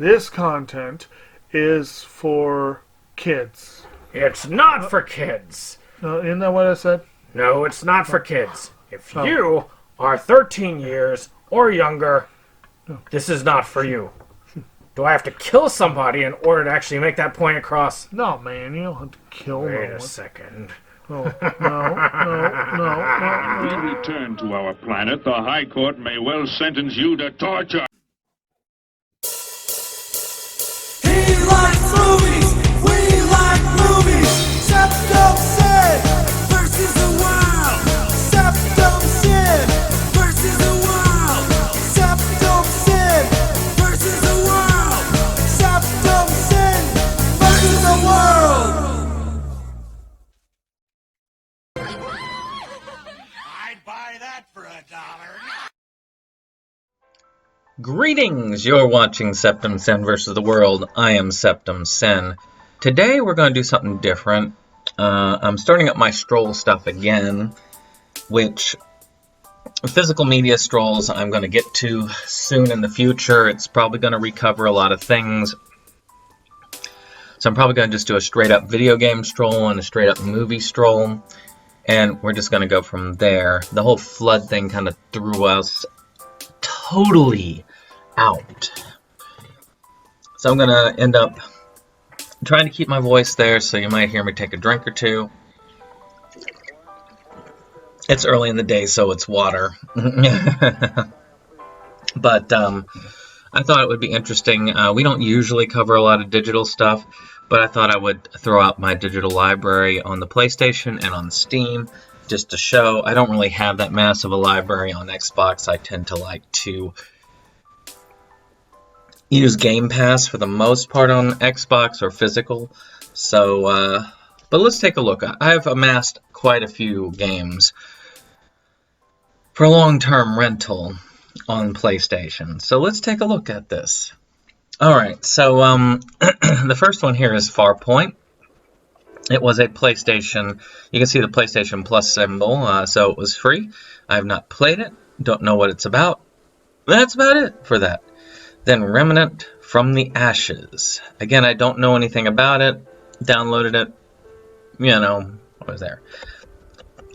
This content is for kids. It's not for kids. Isn't that what I said? No, it's not for kids. If you are 13 years or younger, this is not for you. Do I have to kill somebody in order to actually make that point across? No, man, you don't have to kill Wait no one. a second. Oh, no. When we return to our planet, the High Court may well sentence you to torture. He likes movies, we like movies. SeptumSin versus the world. SeptumSin versus the world. SeptumSin versus the world. SeptumSin versus the world. I'd buy that for $1. Greetings! You're watching SeptumSin vs. the World. I am SeptumSin. Today we're going to do something different. I'm starting up my Stroll stuff again, which physical media Strolls I'm going to get to soon in the future. It's probably going to recover a lot of things. So I'm probably going to just do a straight up video game Stroll and a straight up movie Stroll. And we're just going to go from there. The whole flood thing kind of threw us totally out. So I'm going to end up trying to keep my voice there, so you might hear me take a drink or two. It's early in the day, so it's water. But I thought it would be interesting. We don't usually cover a lot of digital stuff, but I thought I would throw out my digital library on the PlayStation and on Steam, just to show. I don't really have that massive a library on Xbox. I tend to like to use Game Pass for the most part on Xbox or physical. So, but let's take a look. I've amassed quite a few games for long-term rental on PlayStation. So let's take a look at this. Alright, so the first one here is Farpoint. It was a PlayStation, you can see the PlayStation Plus symbol, so it was free. I have not played it, don't know what it's about. That's about it for that. Then Remnant from the Ashes. Again, I don't know anything about it. Downloaded it. You know, I was there.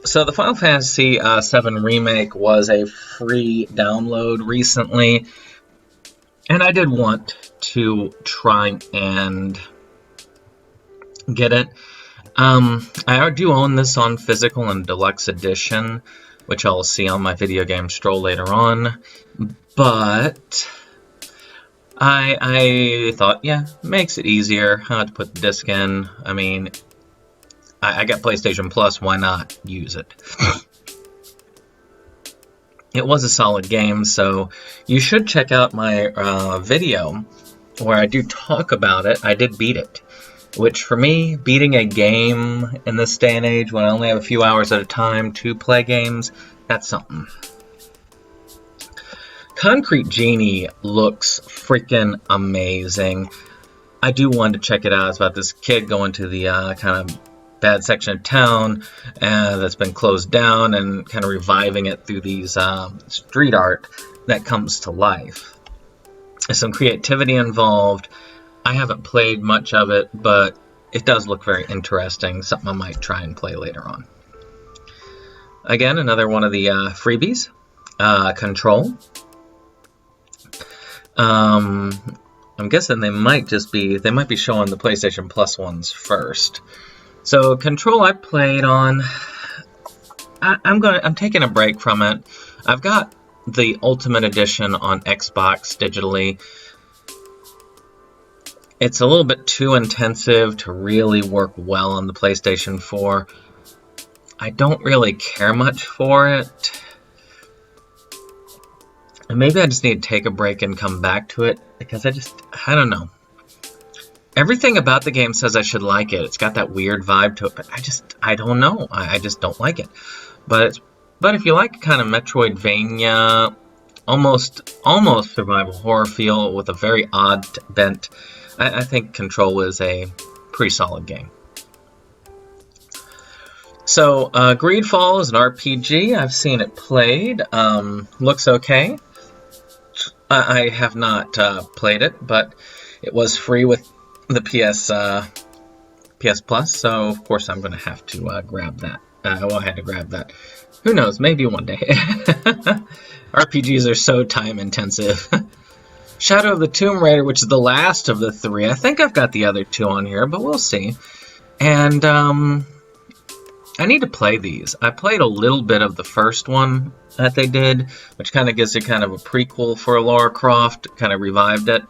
So the Final Fantasy VII Remake was a free download recently. And I did want to try and get it. I do own this on physical and deluxe edition, which I'll see on my video game Stroll later on. But I thought, yeah, makes it easier to put the disc in. I mean, I got PlayStation Plus, why not use it? It was a solid game, so you should check out my video where I do talk about it. I did beat it, which for me, beating a game in this day and age when I only have a few hours at a time to play games, that's something. Concrete Genie looks freaking amazing. I do want to check it out. It's about this kid going to the kind of bad section of town that's been closed down and kind of reviving it through these street art that comes to life. There's some creativity involved. I haven't played much of it, but it does look very interesting. Something I might try and play later on. Again, another one of the freebies. Control. I'm guessing they might be showing the PlayStation Plus ones first. So Control I played on. I'm taking a break from it. I've got the Ultimate Edition on Xbox digitally. It's a little bit too intensive to really work well on the PlayStation 4. I don't really care much for it. And maybe I just need to take a break and come back to it, because I don't know. Everything about the game says I should like it. It's got that weird vibe to it, but I don't know. I just don't like it. But if you like kind of Metroidvania, almost survival horror feel with a very odd bent, I think Control is a pretty solid game. So, Greedfall is an RPG. I've seen it played. Looks okay. I have not played it, but it was free with the PS Plus, so of course I'm going to have to grab that. I had to grab that. Who knows? Maybe one day. RPGs are so time intensive. Shadow of the Tomb Raider, which is the last of the 3. I think I've got the other 2 on here, but we'll see. And I need to play these. I played a little bit of the first one that they did, which kind of gives you kind of a prequel for Lara Croft, kind of revived it.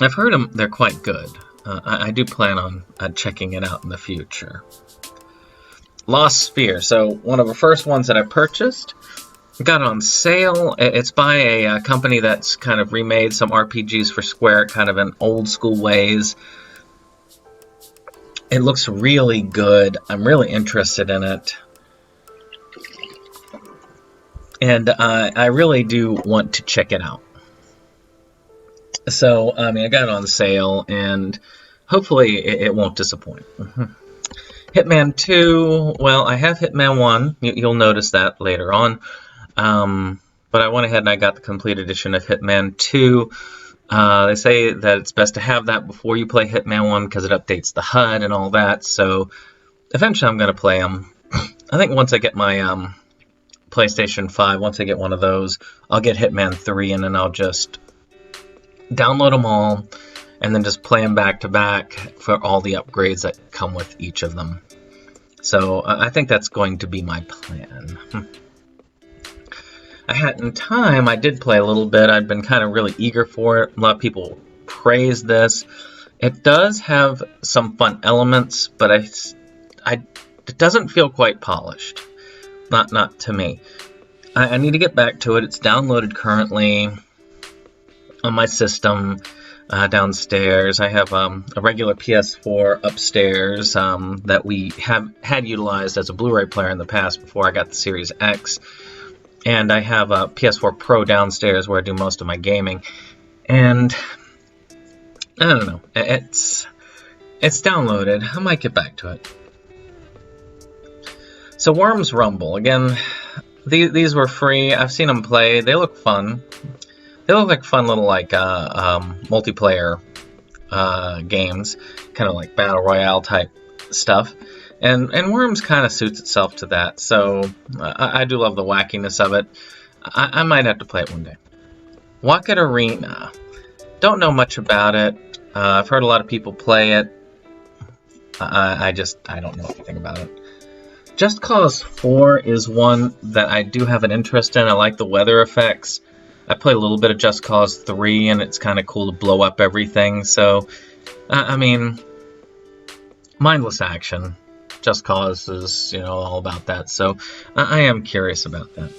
I've heard they're quite good. I do plan on checking it out in the future. Lost Sphere. So one of the first ones that I purchased. Got it on sale. It's by a company that's kind of remade some RPGs for Square, kind of in old school ways. It looks really good. I'm really interested in it. And I really do want to check it out. So, I mean, I got it on sale, and hopefully it won't disappoint. Hitman 2, well, I have Hitman 1. You'll notice that later on. But I went ahead and I got the complete edition of Hitman 2. They say that it's best to have that before you play Hitman 1 because it updates the HUD and all that. So eventually I'm going to play them. I think once I get my PlayStation 5, once I get one of those, I'll get Hitman 3 and then I'll just download them all and then just play them back to back for all the upgrades that come with each of them. So I think that's going to be my plan. I had in time, I did play a little bit. I've been kind of really eager for it. A lot of people praise this. It does have some fun elements, but it doesn't feel quite polished. Not to me. I need to get back to it. It's downloaded currently on my system downstairs. I have a regular PS4 upstairs that we had utilized as a Blu-ray player in the past before I got the Series X. And I have a PS4 Pro downstairs where I do most of my gaming. And I don't know. It's downloaded. I might get back to it. So Worms Rumble. Again, these were free. I've seen them play. They look fun. They look like fun little multiplayer games. Kind of like Battle Royale type stuff. And Worms kind of suits itself to that, so I do love the wackiness of it. I might have to play it one day. Rocket Arena. Don't know much about it. I've heard a lot of people play it. I don't know anything about it. Just Cause 4 is one that I do have an interest in. I like the weather effects. I played a little bit of Just Cause 3, and it's kind of cool to blow up everything. So, I mean, mindless action. Just Cause is, all about that. So I am curious about that.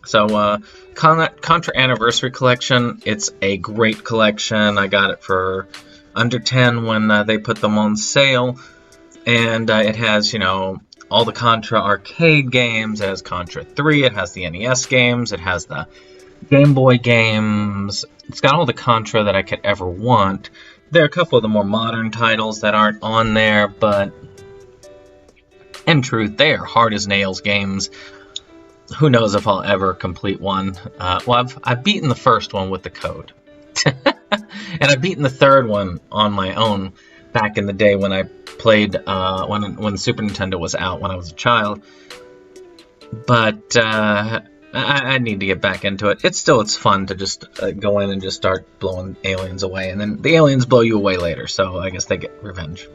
So Contra Anniversary Collection, it's a great collection. I got it for under 10 when they put them on sale. And it has, all the Contra arcade games. It has Contra 3. It has the NES games. It has the Game Boy games. It's got all the Contra that I could ever want. There are a couple of the more modern titles that aren't on there, but in truth, they are hard as nails games. Who knows if I'll ever complete one. Well, I've beaten the first one with the code. And I've beaten the third one on my own back in the day when I played, when Super Nintendo was out when I was a child. But I need to get back into it. It's fun to just go in and just start blowing aliens away. And then the aliens blow you away later, so I guess they get revenge.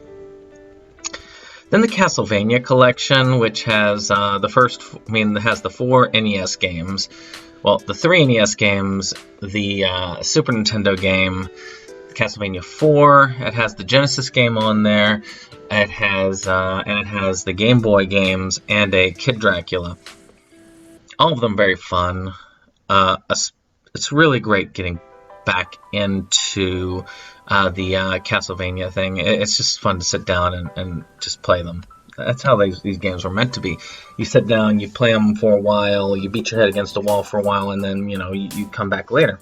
Then the Castlevania Collection, which has has the 4 NES games. Well, the 3 NES games, the Super Nintendo game, Castlevania 4. It has the Genesis game on there. It has the Game Boy games and a Kid Dracula. All of them very fun. It's really great getting back into the Castlevania thing. It's just fun to sit down and just play them. That's how these games were meant to be. You sit down, you play them for a while, you beat your head against a wall for a while, and then you come back later,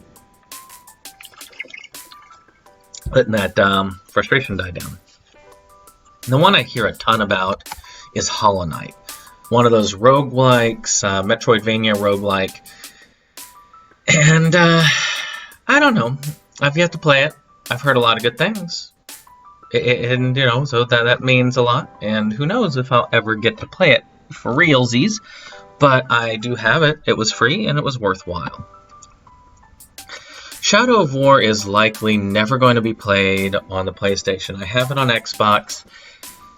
letting that frustration die down. The one I hear a ton about is Hollow Knight, one of those roguelikes, Metroidvania roguelike, and I don't know. I've yet to play it. I've heard a lot of good things. And, you know, so that means a lot. And who knows if I'll ever get to play it for realsies. But I do have it. It was free and it was worthwhile. Shadow of War is likely never going to be played on the PlayStation. I have it on Xbox.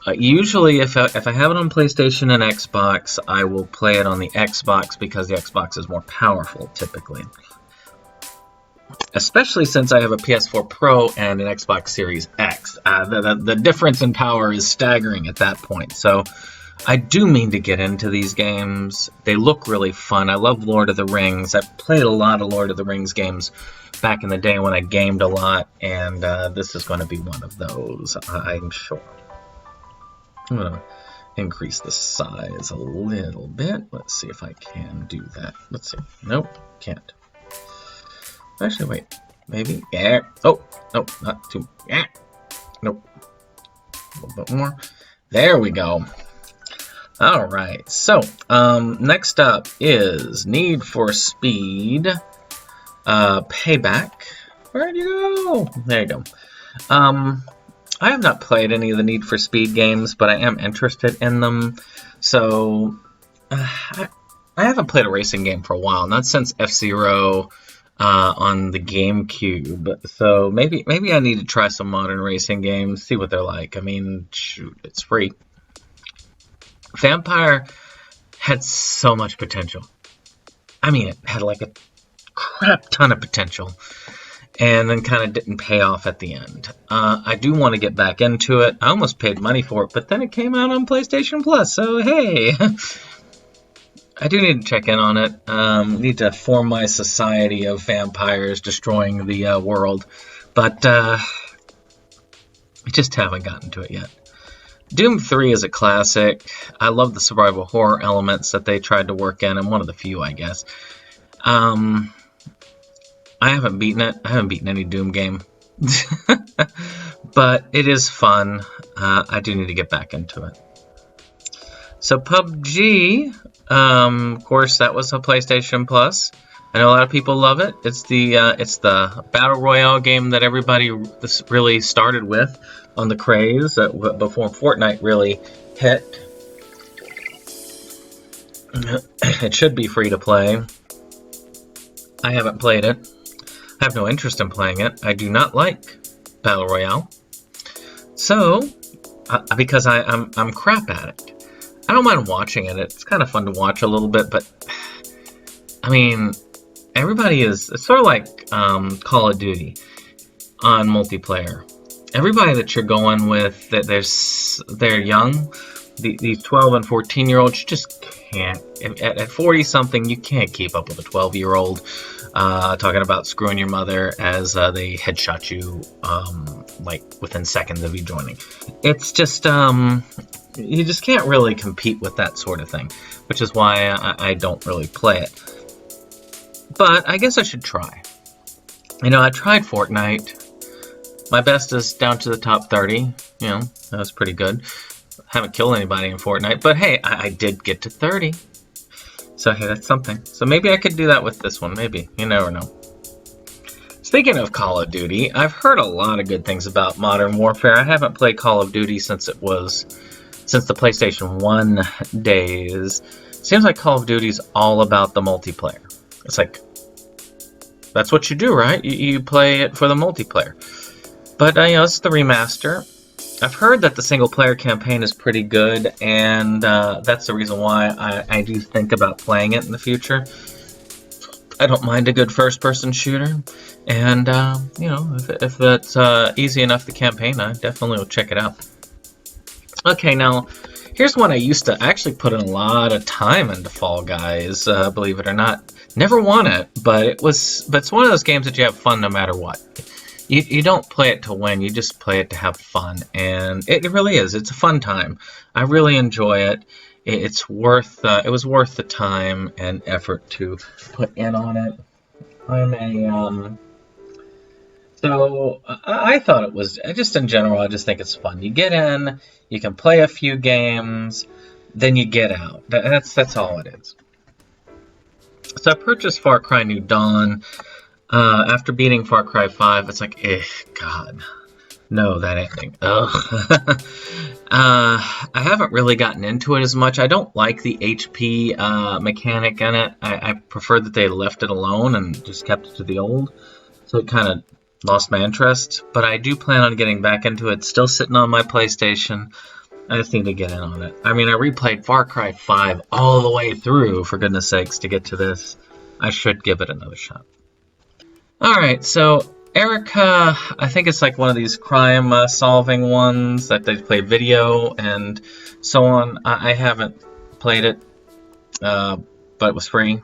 Usually, if I have it on PlayStation and Xbox, I will play it on the Xbox because the Xbox is more powerful, typically. Especially since I have a PS4 Pro and an Xbox Series X. The difference in power is staggering at that point. So, I do mean to get into these games. They look really fun. I love Lord of the Rings. I've played a lot of Lord of the Rings games back in the day when I gamed a lot, and this is going to be one of those, I'm sure. I'm going to increase the size a little bit. Let's see if I can do that. Let's see. Nope, can't. Actually, wait. Maybe. Yeah. Oh, no, not too. Yeah. Nope. A little bit more. There we go. All right. So, next up is Need for Speed Payback. Where'd you go? There you go. I have not played any of the Need for Speed games, but I am interested in them. So, I haven't played a racing game for a while, not since F-Zero on the GameCube. So maybe I need to try some modern racing games, see what they're like. I mean, shoot, it's free. Vampire had so much potential. I mean, it had like a crap ton of potential. And then kind of didn't pay off at the end. I do want to get back into it. I almost paid money for it, but then it came out on PlayStation Plus, so hey. I do need to check in on it. Need to form my society of vampires destroying the world. But I just haven't gotten to it yet. Doom 3 is a classic. I love the survival horror elements that they tried to work in. I'm one of the few, I guess. I haven't beaten it. I haven't beaten any Doom game. But it is fun. I do need to get back into it. So PUBG, of course, that was a PlayStation Plus. I know a lot of people love it. It's the Battle Royale game that everybody really started with on the craze before Fortnite really hit. It should be free to play. I haven't played it. I have no interest in playing it. I do not like Battle Royale. So, because I'm crap at it. I don't mind watching it. It's kind of fun to watch a little bit, but I mean, it's sort of like Call of Duty on multiplayer. Everybody that you're going with, they're young. These 12 and 14-year-olds, you just can't. At 40-something, you can't keep up with a 12-year-old talking about screwing your mother as they headshot you like within seconds of you joining. It's just, you just can't really compete with that sort of thing, which is why I don't really play it. But I guess I should try. You know, I tried Fortnite. My best is down to the top 30. You know, that was pretty good. Haven't killed anybody in Fortnite, but hey, I did get to 30. So hey, that's something. So maybe I could do that with this one, maybe. You never know. Speaking of Call of Duty, I've heard a lot of good things about Modern Warfare. I haven't played Call of Duty since the PlayStation 1 days. Seems like Call of Duty's all about the multiplayer. It's like, that's what you do, right? You play it for the multiplayer. But, you know, it's the remaster. I've heard that the single-player campaign is pretty good, and that's the reason why I do think about playing it in the future. I don't mind a good first-person shooter, and, you know, if that's easy enough, the campaign, I definitely will check it out. Okay, now, here's one I used to actually put in a lot of time into Fall Guys, believe it or not. Never won it, but it's one of those games that you have fun no matter what. You don't play it to win, you just play it to have fun, and it really is. It's a fun time. I really enjoy it. It was worth the time and effort to put in on it. So I thought it was, just in general, I just think it's fun. You get in, you can play a few games, then you get out. That's all it is. So I purchased Far Cry New Dawn. After beating Far Cry 5, it's like, God. No, that ending. Ugh. I haven't really gotten into it as much. I don't like the HP mechanic in it. I prefer that they left it alone and just kept it to the old. So it kind of lost my interest. But I do plan on getting back into it. Still sitting on my PlayStation. I just need to get in on it. I mean, I replayed Far Cry 5 all the way through, for goodness sakes, to get to this. I should give it another shot. Alright, so Erica, I think it's like one of these crime solving ones that they play video and so on. I haven't played it, but it was free.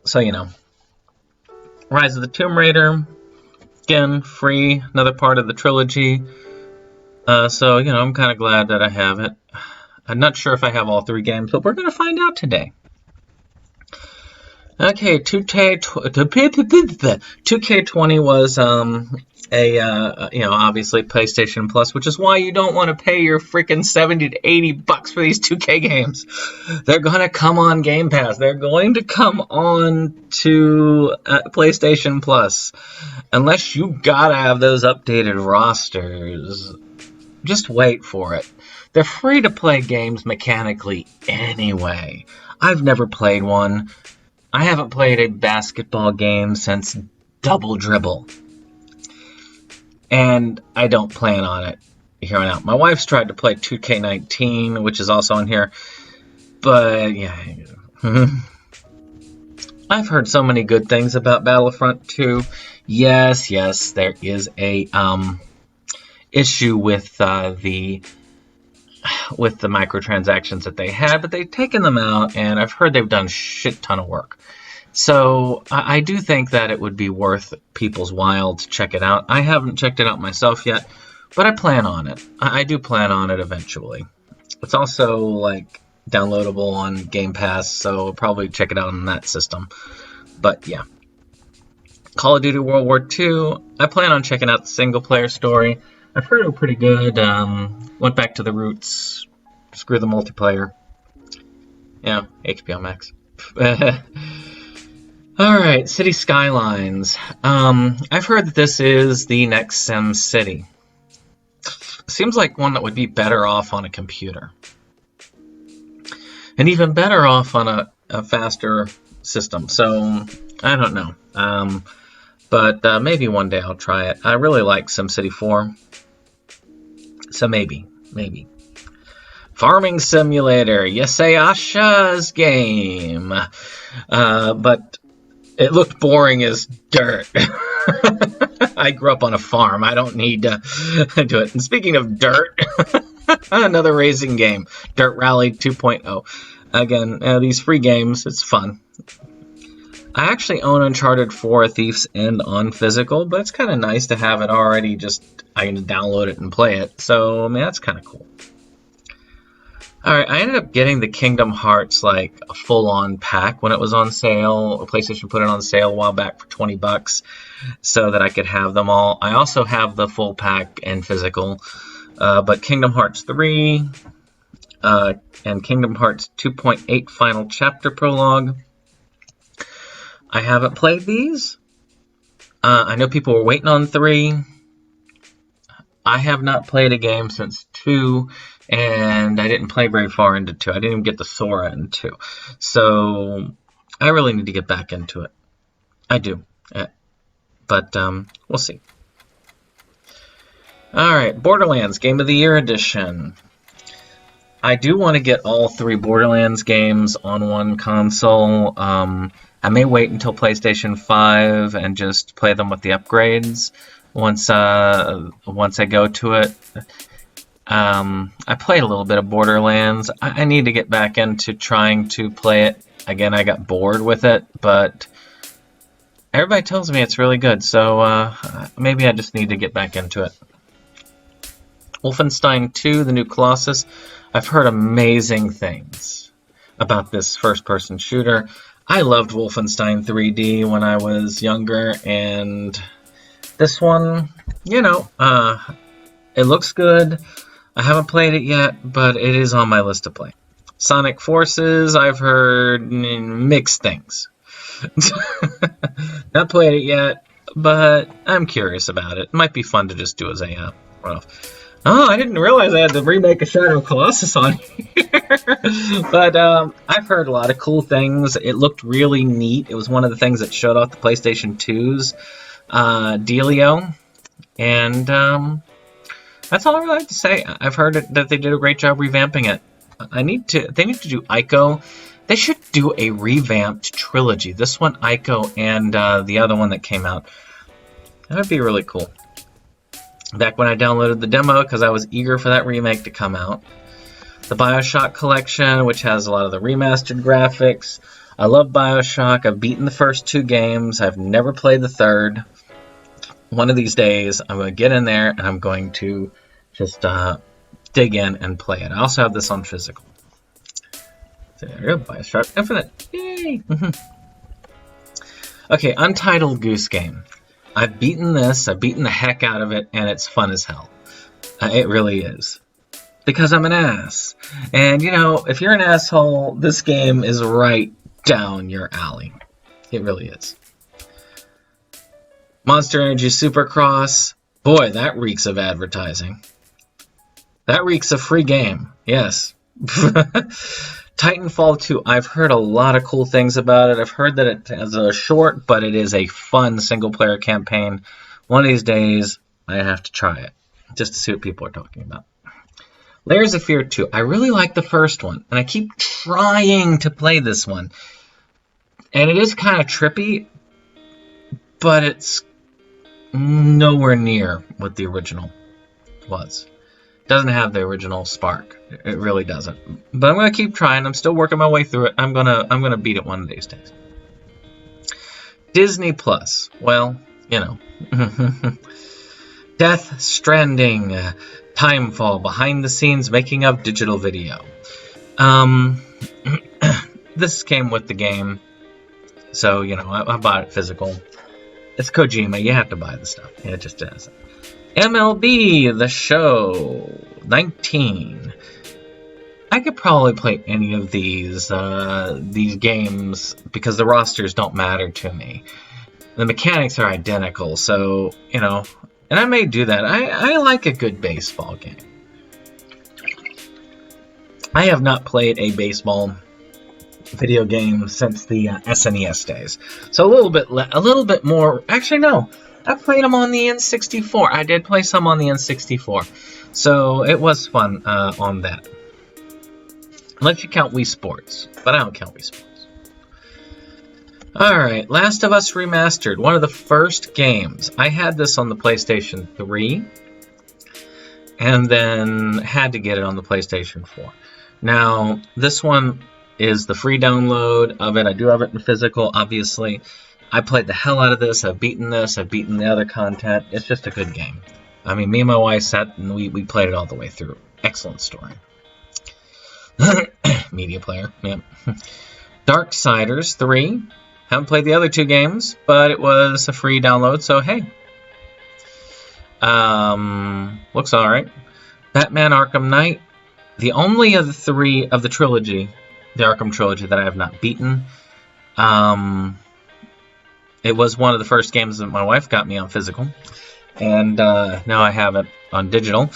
So, you know. Rise of the Tomb Raider, again, free, another part of the trilogy. So, you know, I'm kind of glad that I have it. I'm not sure if I have all 3 games, but we're going to find out today. Okay, 2K20 was you know, obviously PlayStation Plus, which is why you don't want to pay your freaking $70 to $80 for these 2K games. They're gonna come on Game Pass. They're going to come on to PlayStation Plus, unless you gotta have those updated rosters. Just wait for it. They're free to play games mechanically anyway. I've never played one. I haven't played a basketball game since Double Dribble. And I don't plan on it here on out. My wife's tried to play 2K19, which is also on here. But, yeah. I've heard so many good things about Battlefront 2. Yes, there is a issue with the microtransactions that they had, but they've taken them out, and I've heard they've done a shit ton of work. So I do think that it would be worth people's while to check it out. I haven't checked it out myself yet, but I plan on it. I do plan on it eventually. It's also like downloadable on Game Pass, so I'll probably check it out on that system. But yeah. Call of Duty World War II. I plan on checking out the single player story. I've heard it was pretty good. Went back to the roots. Screw the multiplayer. Yeah, HBO Max. Alright, City Skylines. I've heard that this is the next Sim City. Seems like one that would be better off on a computer. And even better off on a faster system. So, I don't know. But maybe one day I'll try it. I really like SimCity 4. So maybe. Farming Simulator, Yasayasha's game. But it looked boring as dirt. I grew up on a farm. I don't need to do it. And speaking of dirt, another racing game, Dirt Rally 2.0. Again, these free games, it's fun. I actually own Uncharted 4 Thief's End on physical, but it's kind of nice to have it already. I can download it and play it. So, I mean, that's kind of cool. Alright, I ended up getting the Kingdom Hearts, like, a full-on pack when it was on sale. PlayStation put it on sale a while back for $20 so that I could have them all. I also have the full pack in physical. But Kingdom Hearts 3 and Kingdom Hearts 2.8 Final Chapter Prologue. I haven't played these. I know people were waiting on 3. I have not played a game since 2, and I didn't play very far into 2. I didn't even get the Sora in 2. So, I really need to get back into it. I do. But, we'll see. Alright, Borderlands Game of the Year Edition. I do want to get all 3 Borderlands games on one console. I may wait until PlayStation 5 and just play them with the upgrades once I go to it. I played a little bit of Borderlands. I need to get back into trying to play it. Again, I got bored with it, but everybody tells me it's really good, so maybe I just need to get back into it. Wolfenstein 2, the new Colossus. I've heard amazing things about this first-person shooter. I loved Wolfenstein 3D when I was younger, and this one, you know, it looks good. I haven't played it yet, but it is on my list to play. Sonic Forces, I've heard mixed things. Not played it yet, but I'm curious about it. Might be fun to just do as a one-off. Oh, I didn't realize I had to remake a Shadow of Colossus on here. But I've heard a lot of cool things. It looked really neat. It was one of the things that showed off the PlayStation 2's dealio. And that's all I really have to say. I've heard that they did a great job revamping it. They need to do Ico. They should do a revamped trilogy. This one, Ico, and the other one that came out. That would be really cool. Back when I downloaded the demo, because I was eager for that remake to come out. The Bioshock Collection, which has a lot of the remastered graphics. I love Bioshock. I've beaten the first 2 games. I've never played the third. One of these days, I'm going to get in there, and I'm going to just dig in and play it. I also have this on physical. So there we go, Bioshock Infinite. Yay! Okay, Untitled Goose Game. I've beaten this, I've beaten the heck out of it, and it's fun as hell. It really is. Because I'm an ass. And, you know, if you're an asshole, this game is right down your alley. It really is. Monster Energy Supercross. Boy, that reeks of advertising. That reeks of free game. Yes. Titanfall 2, I've heard a lot of cool things about it. I've heard that it has a short, but it is a fun single-player campaign. One of these days, I have to try it, just to see what people are talking about. Layers of Fear 2, I really like the first one, and I keep trying to play this one. And it is kind of trippy, but it's nowhere near what the original was. Doesn't have the original spark. It really doesn't. But I'm gonna keep trying. I'm still working my way through it. I'm gonna beat it one of these days. Disney Plus. Well, you know. Death Stranding. Timefall. Behind the scenes making of digital video. This came with the game. So, you know, I bought it physical. It's Kojima. You have to buy the stuff. Yeah, it just does. MLB The Show 19. I could probably play any of these games because the rosters don't matter to me. The mechanics are identical, so, you know, and I may do that. I like a good baseball game. I have not played a baseball video game since the SNES days. So a little bit more. Actually, no. I played them on the N64. I did play some on the N64. So it was fun on that. Unless you count Wii Sports. But I don't count Wii Sports. Alright, Last of Us Remastered. One of the first games. I had this on the PlayStation 3. And then had to get it on the PlayStation 4. Now, this one is the free download of it. I do have it in physical, obviously. I played the hell out of this. I've beaten this. I've beaten the other content. It's just a good game. I mean, me and my wife sat and we played it all the way through. Excellent story. Media player. Yep. Darksiders 3. Haven't played the other 2 games, but it was a free download, so hey. Looks alright. Batman Arkham Knight. The only of the 3 of the trilogy, the Arkham Trilogy, that I have not beaten. It was one of the first games that my wife got me on physical. And now I have it on digital.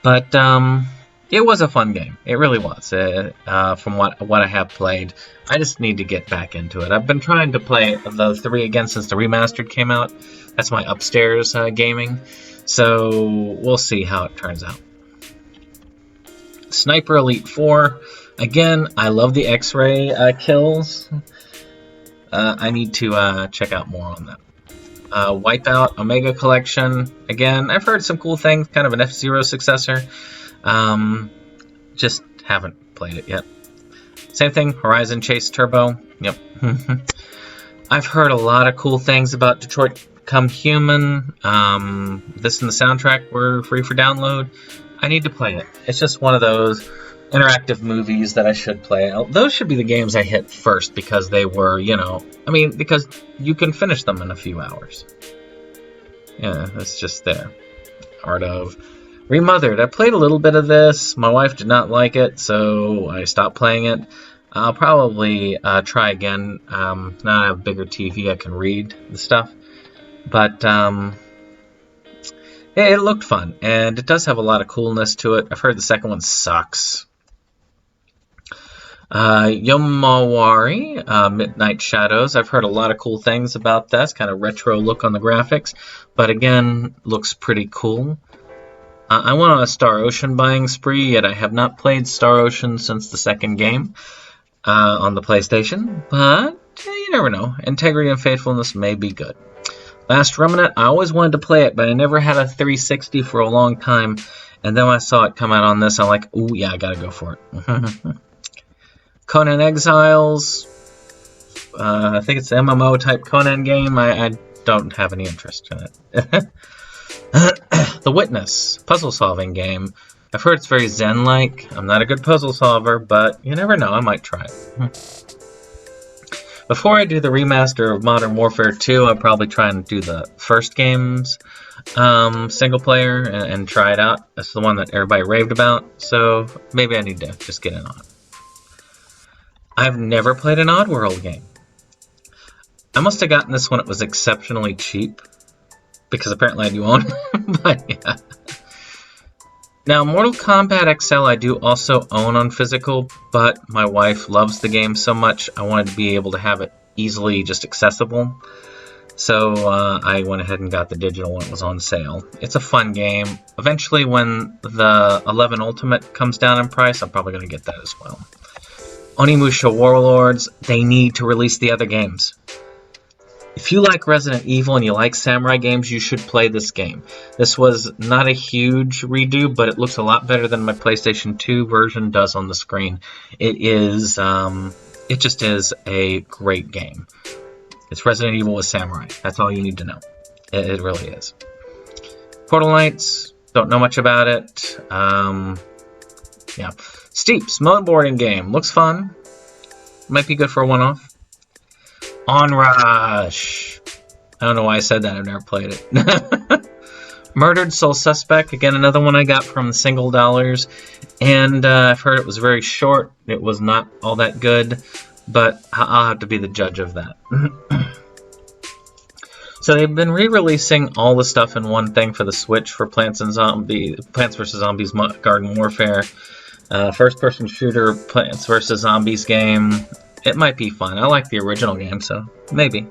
But it was a fun game. It really was. From what I have played. I just need to get back into it. I've been trying to play the 3 again since the remastered came out. That's my upstairs gaming. So we'll see how it turns out. Sniper Elite 4. Again, I love the X-ray kills. I need to check out more on that. Wipeout Omega Collection. Again, I've heard some cool things. Kind of an F-Zero successor. Just haven't played it yet. Same thing, Horizon Chase Turbo. Yep. I've heard a lot of cool things about Detroit Become Human. This and the soundtrack were free for download. I need to play it. It's just one of those interactive movies that I should play. Those should be the games I hit first because they were, you know, I mean, because you can finish them in a few hours. Yeah, it's just there. Art of Remothered. I played a little bit of this. My wife did not like it, so I stopped playing it. I'll probably try again. Now I have a bigger TV, I can read the stuff. But it looked fun, and it does have a lot of coolness to it. I've heard the second one sucks. Yomawari, Midnight Shadows. I've heard a lot of cool things about this. Kind of retro look on the graphics, but again, looks pretty cool. I went on a Star Ocean buying spree, yet I have not played Star Ocean since the second game on the PlayStation, but you never know. Integrity and Faithfulness may be good. Last Remnant, I always wanted to play it, but I never had a 360 for a long time, and then when I saw it come out on this, I'm like, ooh, yeah, I gotta go for it. Conan Exiles, I think it's an MMO type Conan game. I don't have any interest in it. The Witness, puzzle solving game. I've heard it's very Zen-like. I'm not a good puzzle solver, but you never know, I might try it. Before I do the remaster of Modern Warfare 2, I'll probably try and do the first game's single player and try it out. That's the one that everybody raved about, so maybe I need to just get in on it. I've never played an Oddworld game. I must have gotten this when it was exceptionally cheap, because apparently I do own it, but yeah. Now, Mortal Kombat XL I do also own on physical, but my wife loves the game so much, I wanted to be able to have it easily just accessible. So I went ahead and got the digital when it was on sale. It's a fun game. Eventually, when the 11 Ultimate comes down in price, I'm probably going to get that as well. Onimusha Warlords, they need to release the other games. If you like Resident Evil and you like samurai games, you should play this game. This was not a huge redo, but it looks a lot better than my PlayStation 2 version does on the screen. It just is a great game. It's Resident Evil with samurai. That's all you need to know. It really is. Portal Knights, don't know much about it. Yeah. Steep, snowboarding game. Looks fun. Might be good for a one-off. Onrush. I don't know why I said that. I've never played it. Murdered Soul Suspect. Again, another one I got from single dollars. And I've heard it was very short. It was not all that good. But I'll have to be the judge of that. So they've been re-releasing all the stuff in one thing for the Switch for Plants vs. Zombies Garden Warfare. First-person shooter Plants vs. Zombies game. It might be fun. I like the original game, so maybe.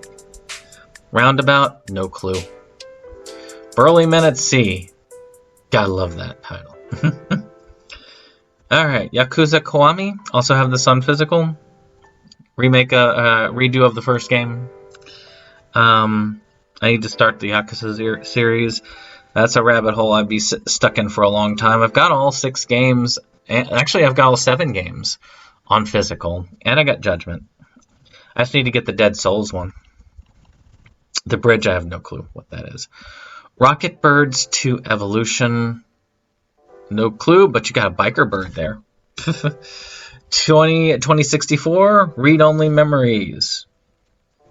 Roundabout, no clue. Burly Men at Sea. Gotta love that title. Alright, Yakuza Kawami. Also have this on physical. Remake a redo of the first game. I need to start the Yakuza series. That's a rabbit hole I'd be stuck in for a long time. I've got all 6 games. Actually, I've got all 7 games on physical. And I got Judgment. I just need to get the Dead Souls one. The Bridge, I have no clue what that is. Rocket Birds 2 Evolution. No clue, but you got a biker bird there. 2064, Read-Only Memories.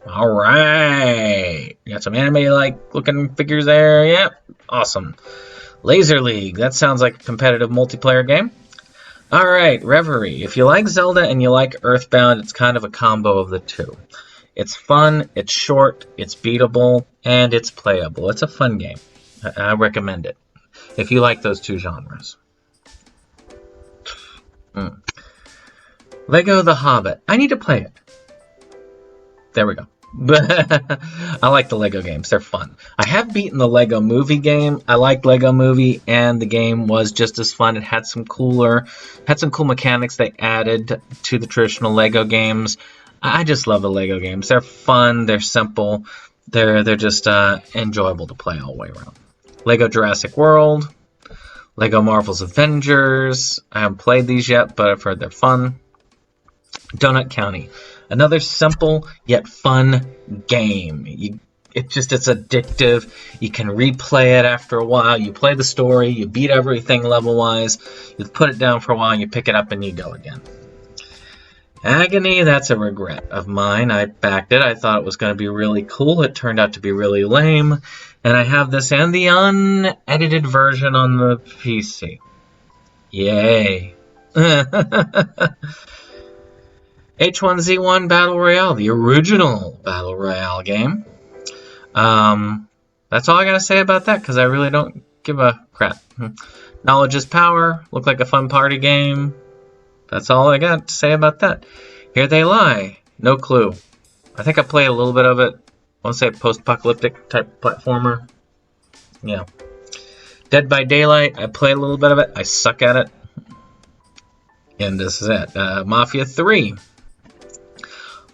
Alright. You got some anime-like looking figures there. Yep. Awesome. Laser League. That sounds like a competitive multiplayer game. Alright, Reverie. If you like Zelda and you like Earthbound, it's kind of a combo of the two. It's fun, it's short, it's beatable, and it's playable. It's a fun game. I recommend it. If you like those two genres. Lego The Hobbit. I need to play it. There we go. I like the Lego games. They're fun. I have beaten the Lego Movie game. I like Lego Movie, and the game was just as fun. It had some cool mechanics they added to the traditional Lego games. I just love the Lego games. They're fun. They're simple. They're just enjoyable to play all the way around. Lego Jurassic World. Lego Marvel's Avengers. I haven't played these yet, but I've heard they're fun. Donut County. Another simple yet fun game. It's addictive. You can replay it after a while. You play the story. You beat everything level-wise. You put it down for a while, and you pick it up, and you go again. Agony, that's a regret of mine. I backed it. I thought it was going to be really cool. It turned out to be really lame. And I have this and the unedited version on the PC. Yay. H1Z1 Battle Royale, the original Battle Royale game. That's all I gotta say about that, because I really don't give a crap. Knowledge is power, looked like a fun party game. That's all I got to say about that. Here They Lie, no clue. I think I played a little bit of it. I want to say post-apocalyptic type platformer. Yeah. Dead by Daylight, I played a little bit of it. I suck at it. And this is it. Mafia 3.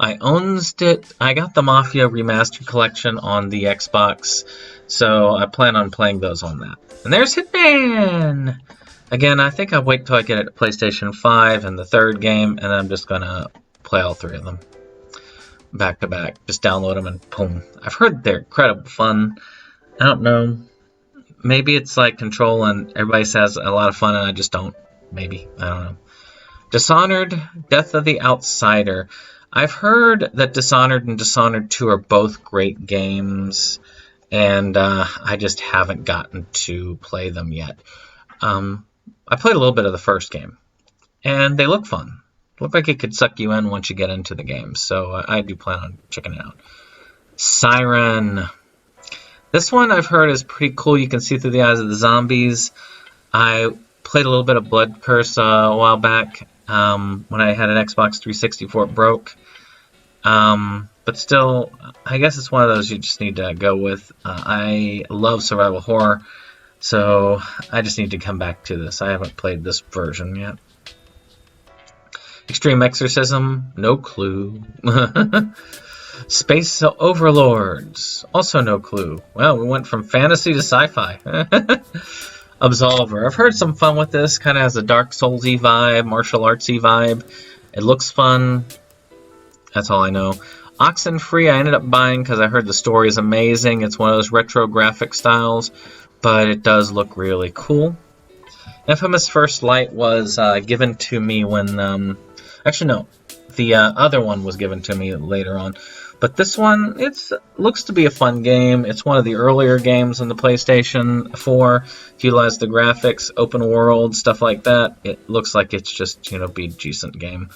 I owns it. I got the Mafia Remastered Collection on the Xbox, so I plan on playing those on that. And there's Hitman! Again, I think I'll wait till I get it at PlayStation 5 and the third game, and I'm just gonna play all three of them. Back to back. Just download them and boom. I've heard they're incredible fun. I don't know. Maybe it's like Control and everybody says a lot of fun and I just don't. Maybe. I don't know. Dishonored, Death of the Outsider. I've heard that Dishonored and Dishonored 2 are both great games, and I just haven't gotten to play them yet. I played a little bit of the first game, and they look fun. Look like it could suck you in once you get into the game, so I do plan on checking it out. Siren. This one I've heard is pretty cool. You can see through the eyes of the zombies. I played a little bit of Blood Curse a while back when I had an Xbox 360 before it broke. But still, I guess it's one of those you just need to go with. I love survival horror, so I just need to come back to this. I haven't played this version yet. Extreme Exorcism, no clue. Space Overlords, also no clue. Well, we went from fantasy to sci-fi. Absolver, I've heard some fun with this. Kind of has a Dark Souls-y vibe, martial artsy vibe. It looks fun. That's all I know. Oxenfree, I ended up buying because I heard the story is amazing. It's one of those retro graphic styles, but it does look really cool. Infamous First Light was given to me when... actually, no. The other one was given to me later on. But this one, it looks to be a fun game. It's one of the earlier games on the PlayStation 4. Utilize the graphics, open world, stuff like that. It looks like it's just, be a decent game.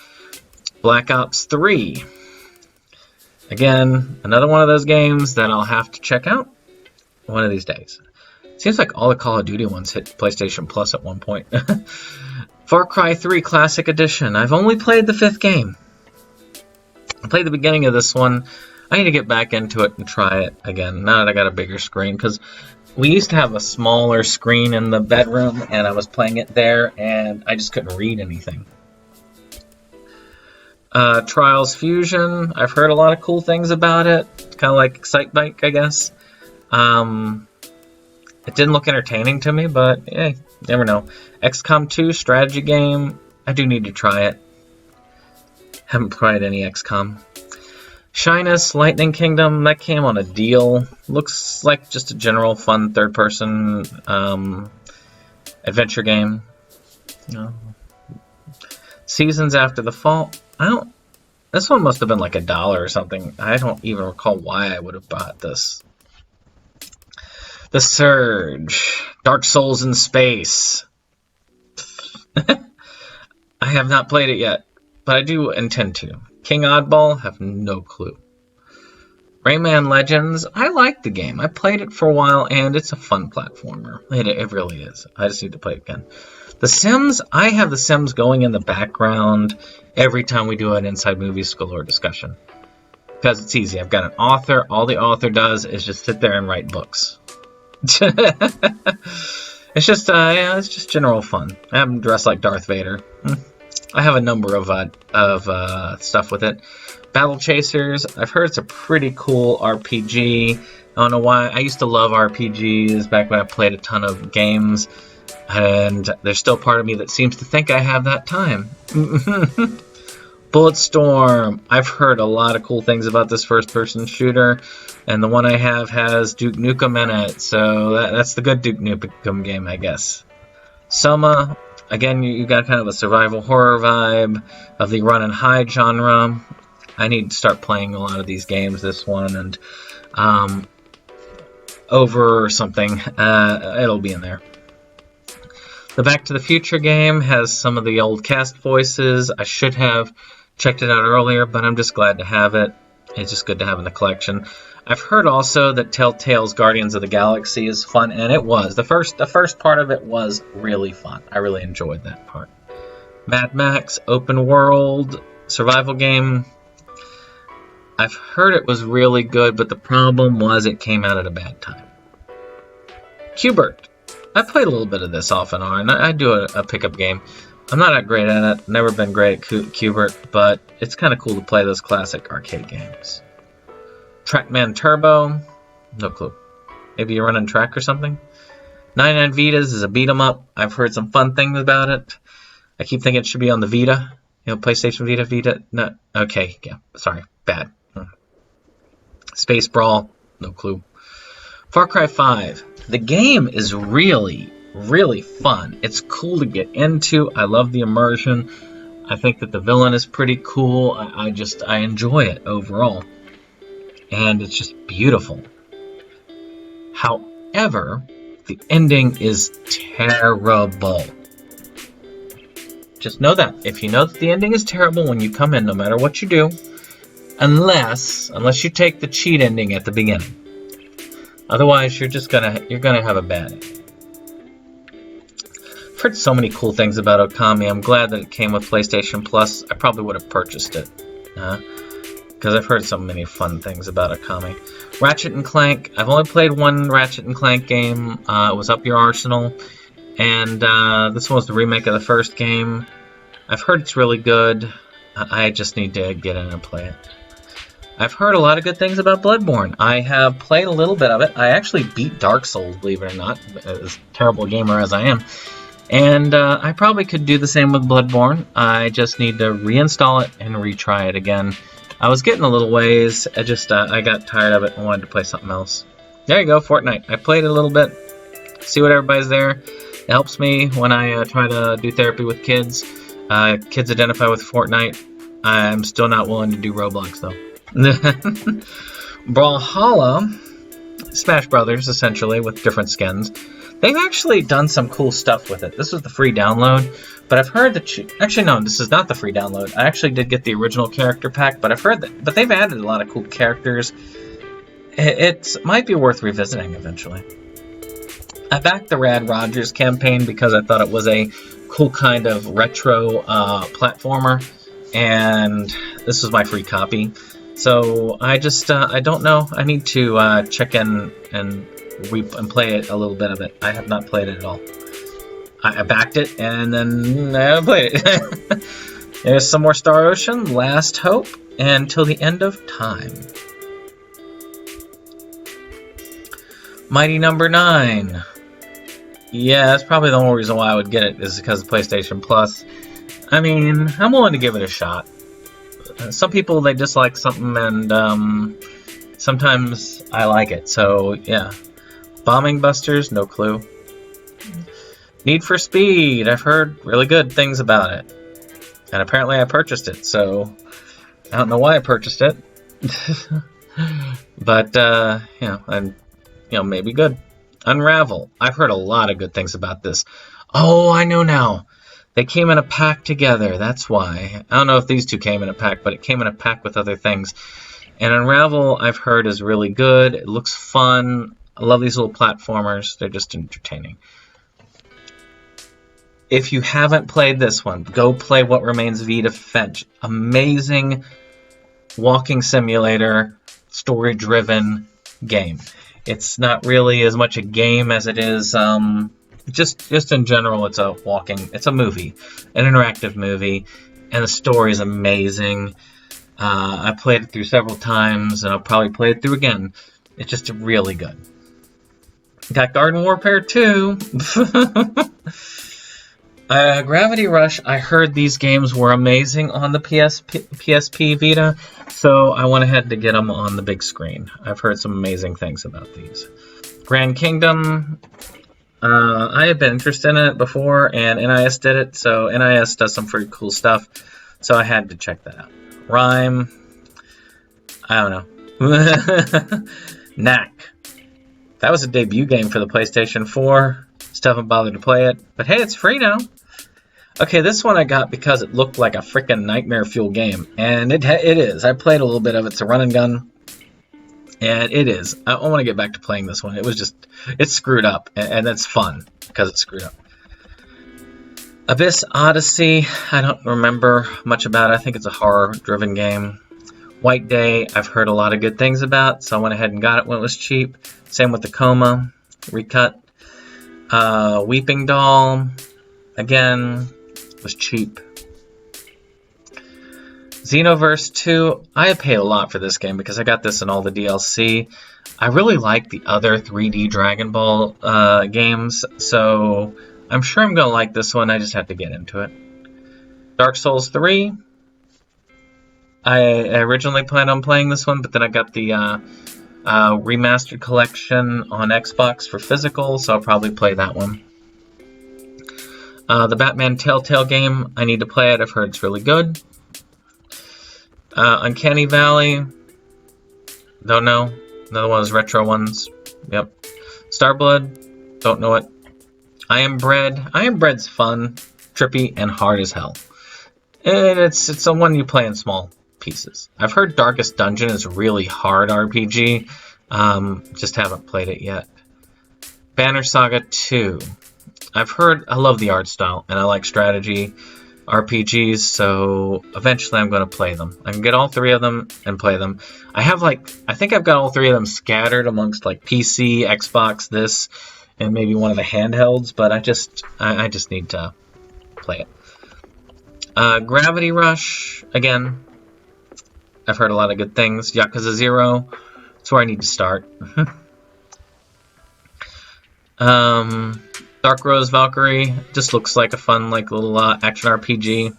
Black Ops 3. Again, another one of those games that I'll have to check out one of these days. Seems like all the Call of Duty ones hit PlayStation Plus at one point. Far Cry 3 Classic Edition. I've only played the 5th game. I played the beginning of this one. I need to get back into it and try it again, now that I got a bigger screen, because we used to have a smaller screen in the bedroom, and I was playing it there, and I just couldn't read anything. Trials Fusion. I've heard a lot of cool things about it. It's kind of like Excitebike, I guess. It didn't look entertaining to me, but hey, never know. XCOM 2 strategy game. I do need to try it. Haven't tried any XCOM. Shyness, Lightning Kingdom, that came on a deal. Looks like just a general fun third-person adventure game. Seasons After the Fall. This one must have been like $1 or something. I don't even recall why I would have bought this. The Surge. Dark Souls in Space. I have not played it yet, but I do intend to. King Oddball, have no clue. Rayman Legends, I like the game. I played it for a while, and it's a fun platformer. It really is. I just need to play it again. The Sims, I have The Sims going in the background every time we do an Inside Movies Galore discussion. Because it's easy. I've got an author. All the author does is just sit there and write books. It's just general fun. I have them dressed like Darth Vader. I have a number of stuff with it. Battle Chasers. I've heard it's a pretty cool RPG. I don't know why. I used to love RPGs back when I played a ton of games, and there's still part of me that seems to think I have that time. Bulletstorm. I've heard a lot of cool things about this first-person shooter, and the one I have has Duke Nukem in it, so that's the good Duke Nukem game, I guess. Soma. Again, you got kind of a survival horror vibe of the run and hide genre. I need to start playing a lot of these games, this one, and over something. It'll be in there. The Back to the Future game has some of the old cast voices. I should have checked it out earlier, but I'm just glad to have it. It's just good to have in the collection. I've heard also that Telltale's Guardians of the Galaxy is fun, and it was. The first part of it was really fun. I really enjoyed that part. Mad Max, open world, survival game. I've heard it was really good, but the problem was it came out at a bad time. Qbert. I played a little bit of this off and on. I do a pickup game. I'm not that great at it. Never been great at Qbert, but it's kind of cool to play those classic arcade games. Trackman Turbo. No clue. Maybe you're running track or something? 99 Vitas is a beat 'em up. I've heard some fun things about it. I keep thinking it should be on the Vita. You know, PlayStation Vita. No. Okay, yeah. Sorry. Bad. Space Brawl. No clue. Far Cry 5. The game is really, really fun. It's cool to get into. I love the immersion. I think that the villain is pretty cool. I enjoy it overall. And it's just beautiful. However, the ending is terrible. Just know that. If you know that the ending is terrible when you come in, no matter what you do, unless you take the cheat ending at the beginning. Otherwise, you're gonna have a bad ending. I've heard so many cool things about Okami. I'm glad that it came with PlayStation Plus. I probably would have purchased it. Because I've heard so many fun things about Okami. Ratchet and Clank. I've only played one Ratchet and Clank game. It was Up Your Arsenal. And this one was the remake of the first game. I've heard it's really good. I just need to get in and play it. I've heard a lot of good things about Bloodborne. I have played a little bit of it. I actually beat Dark Souls, believe it or not, as terrible a gamer as I am. And I probably could do the same with Bloodborne. I just need to reinstall it and retry it again. I was getting a little ways. I got tired of it and wanted to play something else. There you go, Fortnite. I played it a little bit. See what everybody's there. It helps me when I try to do therapy with kids. Kids identify with Fortnite. I'm still not willing to do Roblox, though. Brawlhalla, Smash Brothers, essentially, with different skins. They've actually done some cool stuff with it. This was the free download, but I've heard that... Actually, no, this is not the free download. I actually did get the original character pack, but I've heard that... But they've added a lot of cool characters. It might be worth revisiting eventually. I backed the Rad Rogers campaign because I thought it was a cool kind of retro platformer, and this was my free copy. So I don't know. I need to check in and play it a little bit of it. I have not played it at all. I backed it and then I haven't played it. There's some more Star Ocean, Last Hope, and Till the End of Time. Mighty Number 9. Yeah, that's probably the only reason why I would get it is because of PlayStation Plus. I mean, I'm willing to give it a shot. Some people, they dislike something, and sometimes I like it. So, yeah. Bombing Busters, no clue. Need for Speed, I've heard really good things about it. And apparently I purchased it, so I don't know why I purchased it. But, maybe good. Unravel, I've heard a lot of good things about this. Oh, I know now. They came in a pack together, that's why. I don't know if these two came in a pack, but it came in a pack with other things. And Unravel, I've heard, is really good. It looks fun. I love these little platformers. They're just entertaining. If you haven't played this one, go play What Remains of Edith Finch. Amazing walking simulator, story-driven game. It's not really as much a game as it is... Just in general, it's a movie, an interactive movie, and the story is amazing. I played it through several times, and I'll probably play it through again. It's just really good. Got Garden Warfare 2. Gravity Rush, I heard these games were amazing on the PSP Vita, so I went ahead to get them on the big screen. I've heard some amazing things about these. Grand Kingdom... I had been interested in it before, and NIS did it, so NIS does some pretty cool stuff, so I had to check that out. Rhyme, I don't know. Knack, That was a debut game for the PlayStation 4. Still haven't bothered to play it, but hey, it's free now. Okay, this one I got because it looked like a freaking nightmare fuel game, and it is. I played a little bit of it. It's a run and gun, and it is. I want to get back to playing this one. It's screwed up, and that's fun because it's screwed up. Abyss Odyssey, I don't remember much about it. I think it's a horror-driven game. White Day, I've heard a lot of good things about, so I went ahead and got it when it was cheap. Same with the Coma recut. Weeping Doll, again, was cheap. Xenoverse 2, I paid a lot for this game because I got this in all the DLC. I really like the other 3D Dragon Ball games, so I'm sure I'm going to like this one. I just have to get into it. Dark Souls 3, I originally planned on playing this one, but then I got the Remastered Collection on Xbox for physical, so I'll probably play that one. The Batman Telltale game, I need to play it. I've heard it's really good. Uncanny Valley, don't know. Another one of those retro ones. Yep. Starblood, don't know it. I Am Bread. I Am Bread's fun, trippy, and hard as hell. And it's the one you play in small pieces. I've heard Darkest Dungeon is a really hard RPG. Just haven't played it yet. Banner Saga 2. I've heard, I love the art style, and I like strategy RPGs, so eventually I'm going to play them. I can get all three of them and play them. I think I've got all three of them scattered amongst like PC, Xbox, this, and maybe one of the handhelds, but I just need to play it. Gravity Rush, again, I've heard a lot of good things. Yakuza 0, that's where I need to start. Dark Rose Valkyrie just looks like a fun, like little action RPG.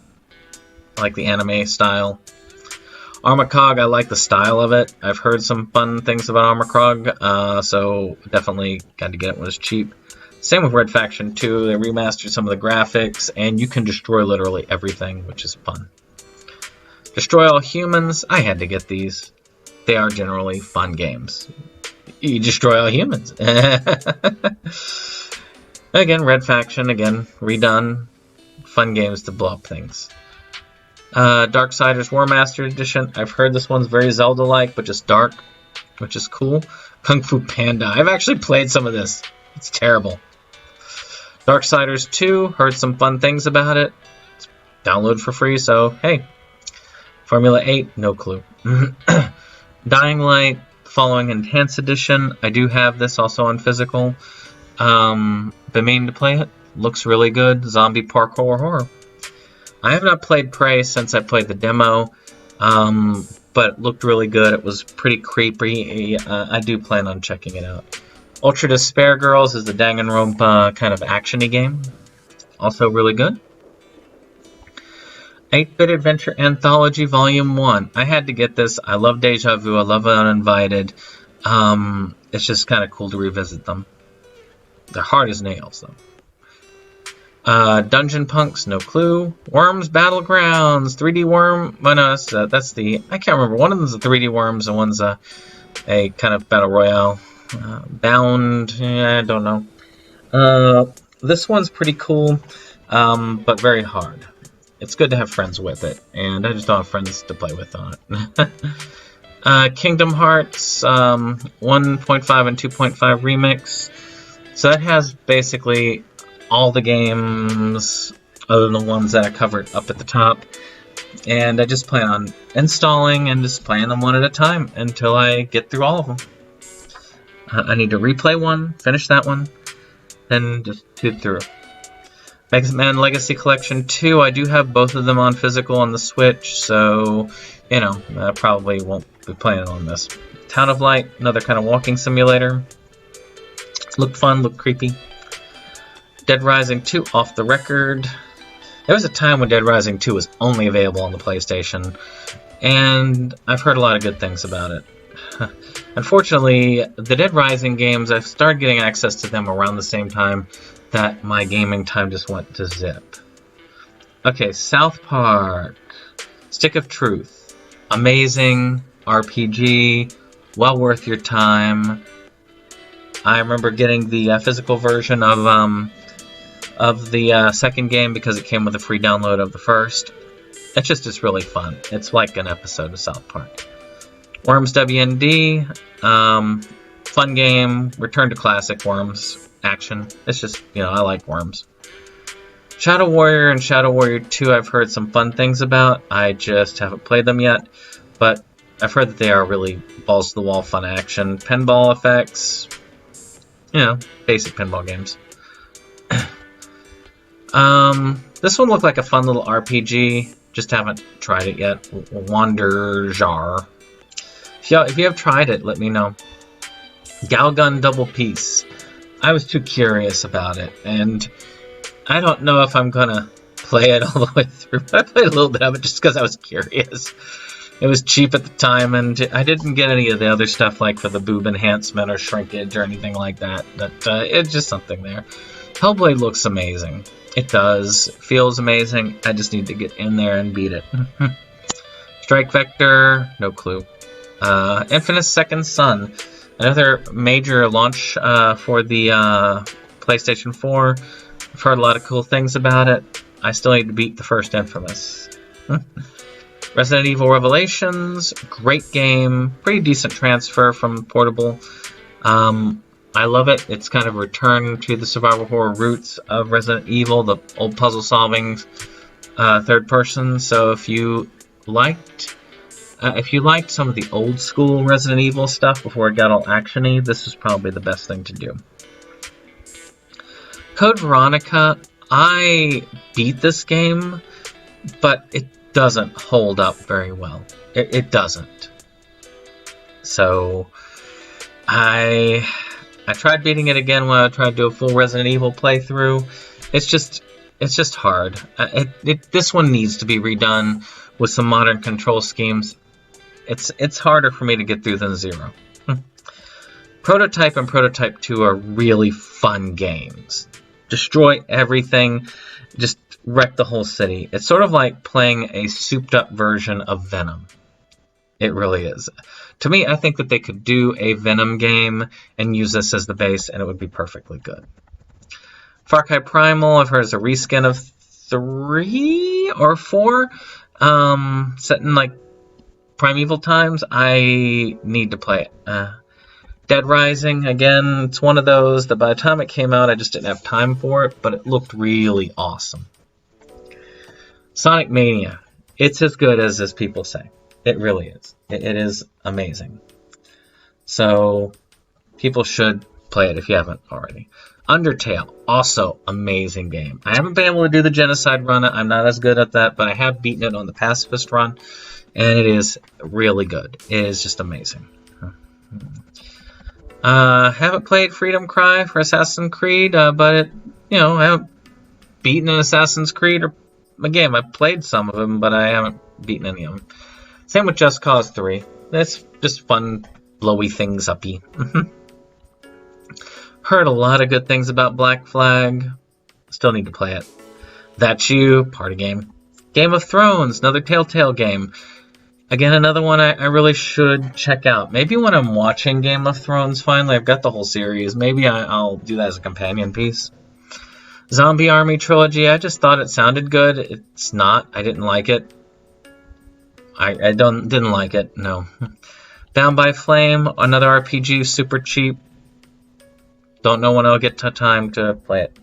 I like the anime style. Armacog, I like the style of it. I've heard some fun things about Armacog, so definitely got to get it when it's cheap. Same with Red Faction 2. They remastered some of the graphics, and you can destroy literally everything, which is fun. Destroy All Humans, I had to get these. They are generally fun games. You destroy all humans. Again, Red Faction, again, redone. Fun games to blow up things. Darksiders War Master Edition. I've heard this one's very Zelda-like, but just dark, which is cool. Kung Fu Panda. I've actually played some of this. It's terrible. Darksiders 2. Heard some fun things about it. It's download for free, so hey. Formula 8. No clue. Dying Light. Following Enhanced Edition. I do have this also on physical. Been meaning to play it. Looks really good. Zombie parkour horror. I have not played Prey since I played the demo, but it looked really good. It was pretty creepy. I do plan on checking it out. Ultra Despair Girls is the Danganronpa kind of action-y game. Also really good. 8-Bit Adventure Anthology Volume 1. I had to get this. I love Deja Vu. I love Uninvited. It's just kind of cool to revisit them. They're hard as nails, though. Dungeon Punks, no clue. Worms Battlegrounds, 3D Worm. Well, no, that's the... I can't remember. One of them's a 3D Worms, and one's a kind of Battle Royale. Bound, I don't know. This one's pretty cool, but very hard. It's good to have friends with it, and I just don't have friends to play with on it. Kingdom Hearts 1.5 and 2.5 Remix. So that has basically all the games other than the ones that I covered up at the top. And I just plan on installing and just playing them one at a time until I get through all of them. I need to replay one, finish that one, then just tube through. Mega Man Legacy Collection 2, I do have both of them on physical on the Switch, so, you know, I probably won't be playing on this. Town of Light, another kind of walking simulator. Looked fun, looked creepy. Dead Rising 2, Off the Record. There was a time when Dead Rising 2 was only available on the PlayStation, and I've heard a lot of good things about it. Unfortunately, the Dead Rising games, I've started getting access to them around the same time that my gaming time just went to zip. Okay, South Park. Stick of Truth. Amazing RPG. Well worth your time. I remember getting the physical version of the second game because it came with a free download of the first. It's really fun. It's like an episode of South Park. Worms WND, fun game, return to classic Worms action. It's just, I like Worms. Shadow Warrior and Shadow Warrior 2 I've heard some fun things about. I just haven't played them yet, but I've heard that they are really balls-to-the-wall fun action. Pinball effects, basic pinball games. This one looked like a fun little RPG. Just haven't tried it yet. Wanderjar. If you have tried it, let me know. Galgun Double Peace. I was too curious about it, and I don't know if I'm gonna play it all the way through. I played a little bit of it just because I was curious. It was cheap at the time, and I didn't get any of the other stuff like for the boob enhancement or shrinkage or anything like that. But it's just something there. Hellblade looks amazing. It does. Feels amazing. I just need to get in there and beat it. Strike Vector, no clue. Infamous Second Son. Another major launch for the PlayStation 4. I've heard a lot of cool things about it. I still need to beat the first Infamous. Resident Evil Revelations, great game. Pretty decent transfer from portable. I love it. It's kind of a return to the survival horror roots of Resident Evil, the old puzzle solving third person. So if you liked some of the old school Resident Evil stuff before it got all actiony, this is probably the best thing to do. Code Veronica, I beat this game, but it doesn't hold up very well. It doesn't. So I tried beating it again when I tried to do a full Resident Evil playthrough. It's just hard. This one needs to be redone with some modern control schemes. It's harder for me to get through than 0. Prototype and Prototype 2 are really fun games. Destroy everything, just wreck the whole city. It's sort of like playing a souped-up version of Venom. It really is. To me, I think that they could do a Venom game and use this as the base, and it would be perfectly good. Far Cry Primal, I've heard is a reskin of 3 or 4, set in like primeval times. I need to play it. Dead Rising, again, it's one of those that by the time it came out, I just didn't have time for it, but it looked really awesome. Sonic Mania, it's as good as people say. It really is. It is amazing. So, people should play it if you haven't already. Undertale, also amazing game. I haven't been able to do the Genocide run. I'm not as good at that, but I have beaten it on the Pacifist run, and it is really good. It is just amazing. Haven't played Freedom Cry for Assassin's Creed, but I haven't beaten an Assassin's Creed or a game. I've played some of them, but I haven't beaten any of them. Same with Just Cause 3. That's just fun, blowy things uppy. Heard a lot of good things about Black Flag. Still need to play it. That's You, party game. Game of Thrones, another Telltale game. Again, another one I really should check out. Maybe when I'm watching Game of Thrones finally, I've got the whole series. Maybe I'll do that as a companion piece. Zombie Army Trilogy, I just thought it sounded good. It's not. I didn't like it. I didn't like it, no. Bound by Flame, another RPG, super cheap. Don't know when I'll get time to play it.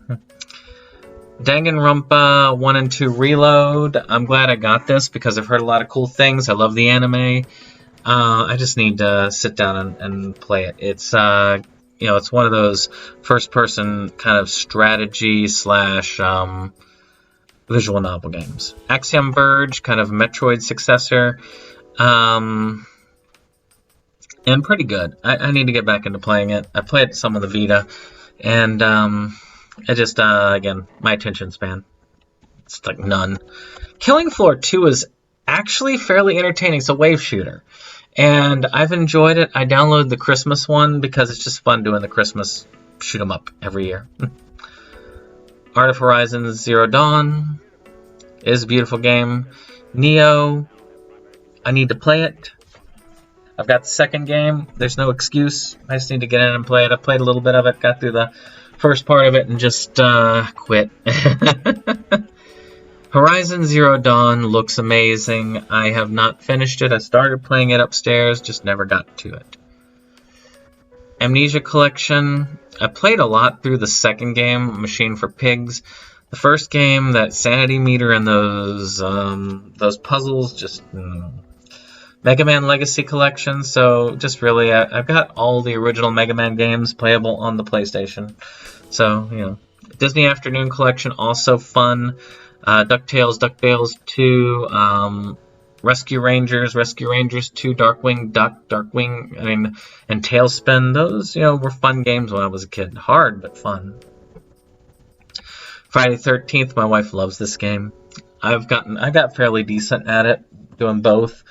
Danganronpa 1 and 2 Reload. I'm glad I got this because I've heard a lot of cool things. I love the anime. I just need to sit down and play it. It's it's one of those first-person kind of strategy / visual novel games. Axiom Verge, kind of Metroid successor. And pretty good. I need to get back into playing it. I played some of the Vita, and I just, again, my attention span, it's like none. Killing Floor 2 is actually fairly entertaining. It's a wave shooter, and I've enjoyed it. I downloaded the Christmas one because it's just fun doing the Christmas shoot 'em up every year. Art of Horizon Zero Dawn is a beautiful game. Neo, I need to play it. I've got the second game. There's no excuse. I just need to get in and play it. I played a little bit of it, got through the first part of it, and just quit. Horizon Zero Dawn looks amazing. I have not finished it. I started playing it upstairs, just never got to it. Amnesia Collection. I played a lot through the second game, Machine for Pigs. The first game, that sanity meter and those puzzles, just Mega Man Legacy Collection. So just really, I've got all the original Mega Man games playable on the PlayStation. So, you know, Disney Afternoon Collection, also fun. DuckTales 2, Rescue Rangers 2, Darkwing, and Tailspin. Those, you know, were fun games when I was a kid. Hard, but fun. Friday the 13th, my wife loves this game. I got fairly decent at it, doing both.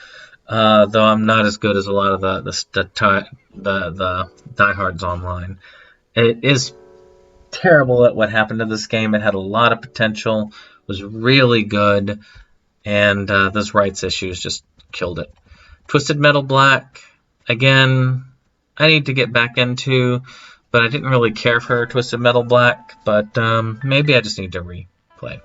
Though I'm not as good as a lot of the diehards online. It is terrible at what happened to this game. It had a lot of potential, was really good, and those rights issues just killed it. Twisted Metal Black, again, I need to get back into, but I didn't really care for Twisted Metal Black, but maybe I just need to replay.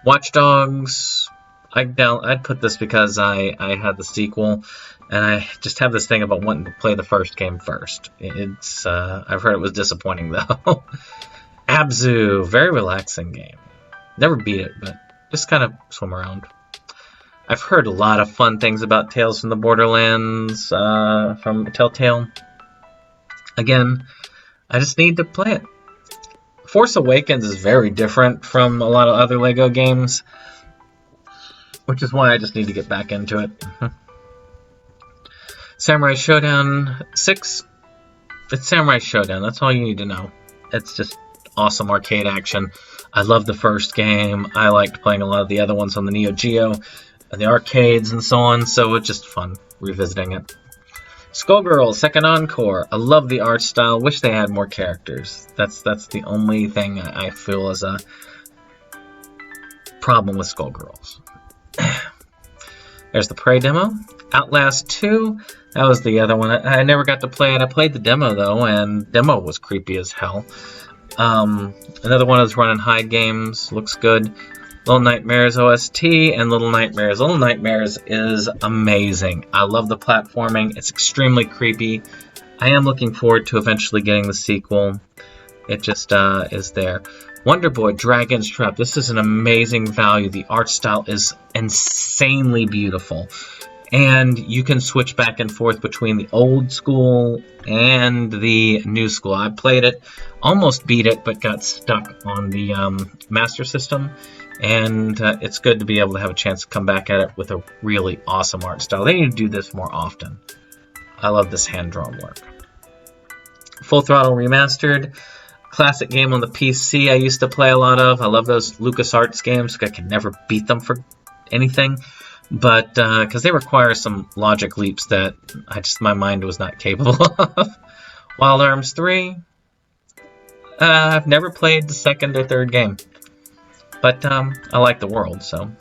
Watch Dogs, I'd put this because I had the sequel, and I just have this thing about wanting to play the first game first. It's I've heard it was disappointing though. Abzu, very relaxing game. Never beat it, but just kind of swim around. I've heard a lot of fun things about Tales from the Borderlands from Telltale. Again, I just need to play it. Force Awakens is very different from a lot of other LEGO games, which is why I just need to get back into it. Samurai Showdown 6. It's Samurai Showdown. That's all you need to know. It's just awesome arcade action. I love the first game. I liked playing a lot of the other ones on the Neo Geo and the arcades and so on, so it's just fun revisiting it. Skullgirls Second Encore. I love the art style. Wish they had more characters. That's the only thing I feel is a problem with Skullgirls. There's the Prey demo. Outlast 2. That was the other one. I never got to play it. I played the demo though, and demo was creepy as hell. Another one of those run and hide games. Looks good. Little Nightmares OST and Little Nightmares. Little Nightmares is amazing. I love the platforming. It's extremely creepy. I am looking forward to eventually getting the sequel. It just is there. Wonder Boy Dragon's Trap. This is an amazing value. The art style is insanely beautiful. And you can switch back and forth between the old school and the new school. I played it, almost beat it, but got stuck on the Master System. And it's good to be able to have a chance to come back at it with a really awesome art style. They need to do this more often. I love this hand-drawn work. Full Throttle Remastered. Classic game on the PC I used to play a lot of. I love those LucasArts games. I could never beat them for anything. But because they require some logic leaps that my mind was not capable of. Wild Arms 3. I've never played the second or third game. But I like the world, so.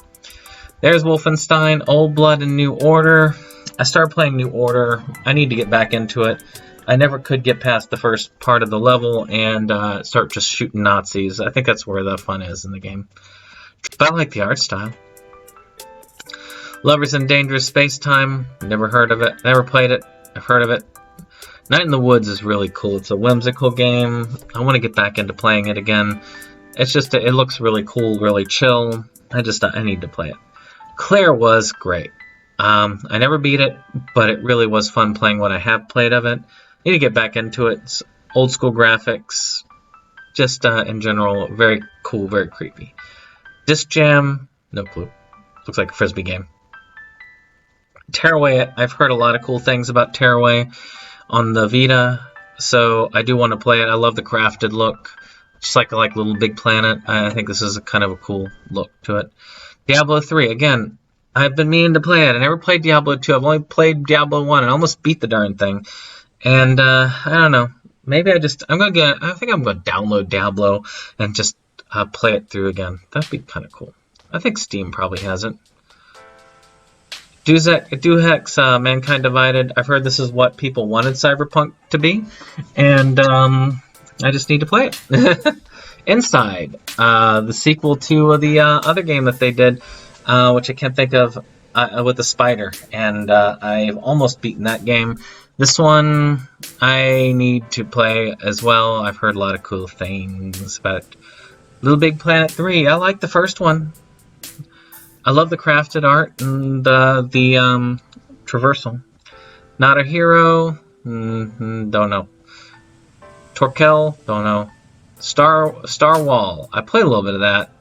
There's Wolfenstein, Old Blood and New Order. I started playing New Order. I need to get back into it. I never could get past the first part of the level and start just shooting Nazis. I think that's where the fun is in the game. But I like the art style. Lovers in Dangerous Space-Time. Never heard of it. Never played it. I've heard of it. Night in the Woods is really cool. It's a whimsical game. I want to get back into playing it again. It's just, it looks really cool, really chill. I need to play it. Claire was great. I never beat it, but it really was fun playing what I have played of it. Need to get back into it. It's old school graphics. Just in general, very cool, very creepy. Disc Jam, no clue. Looks like a Frisbee game. Tearaway, I've heard a lot of cool things about Tearaway on the Vita, so I do want to play it. I love the crafted look, just like Little Big Planet. I think this is a kind of a cool look to it. Diablo 3, again, I've been meaning to play it. I never played Diablo 2. I've only played Diablo 1 and almost beat the darn thing. And I don't know. Maybe I think I'm gonna download Diablo and just play it through again. That'd be kind of cool. I think Steam probably has it. Hex, Mankind Divided. I've heard this is what people wanted Cyberpunk to be, and I just need to play it. Inside, the sequel to the other game that they did, which I can't think of, with the spider, and I've almost beaten that game. This one I need to play as well. I've heard a lot of cool things about it. Little Big Planet 3. I like the first one. I love the crafted art and the traversal. Not a Hero. Don't know. Torkel. Don't know. Star Wall. I played a little bit of that.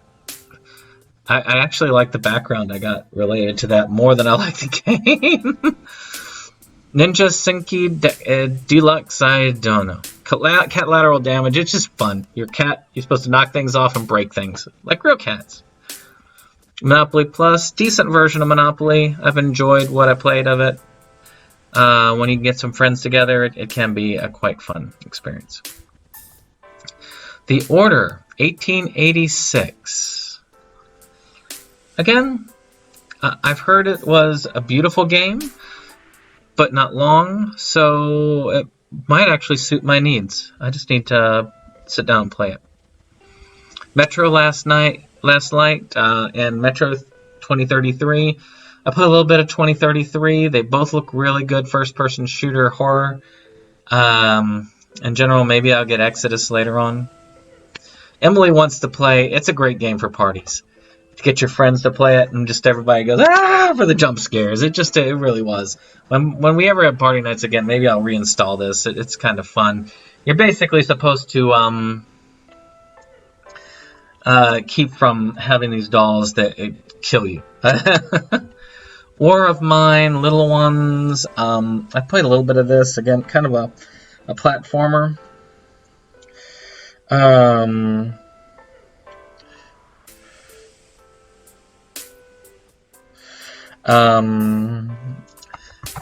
I actually like the background I got related to that more than I like the game. Ninja Senki Deluxe. I don't know. Cat lateral damage. It's just fun. Your cat. You're supposed to knock things off and break things like real cats. Monopoly Plus, decent version of Monopoly. I've enjoyed what I played of it. When you get some friends together, it can be a quite fun experience. The Order, 1886. Again, I've heard it was a beautiful game, but not long, so it might actually suit my needs. I just need to sit down and play it. Metro Last Light, and Metro 2033. I played a little bit of 2033. They both look really good first-person shooter horror. In general, maybe I'll get Exodus later on. Emily wants to play. It's a great game for parties. To get your friends to play it, and just everybody goes, ah, for the jump scares. It really was. When we ever have party nights again, maybe I'll reinstall this. It's kind of fun. You're basically supposed to keep from having these dolls that kill you. War of Mine, Little Ones. I played a little bit of this. Again, kind of a platformer.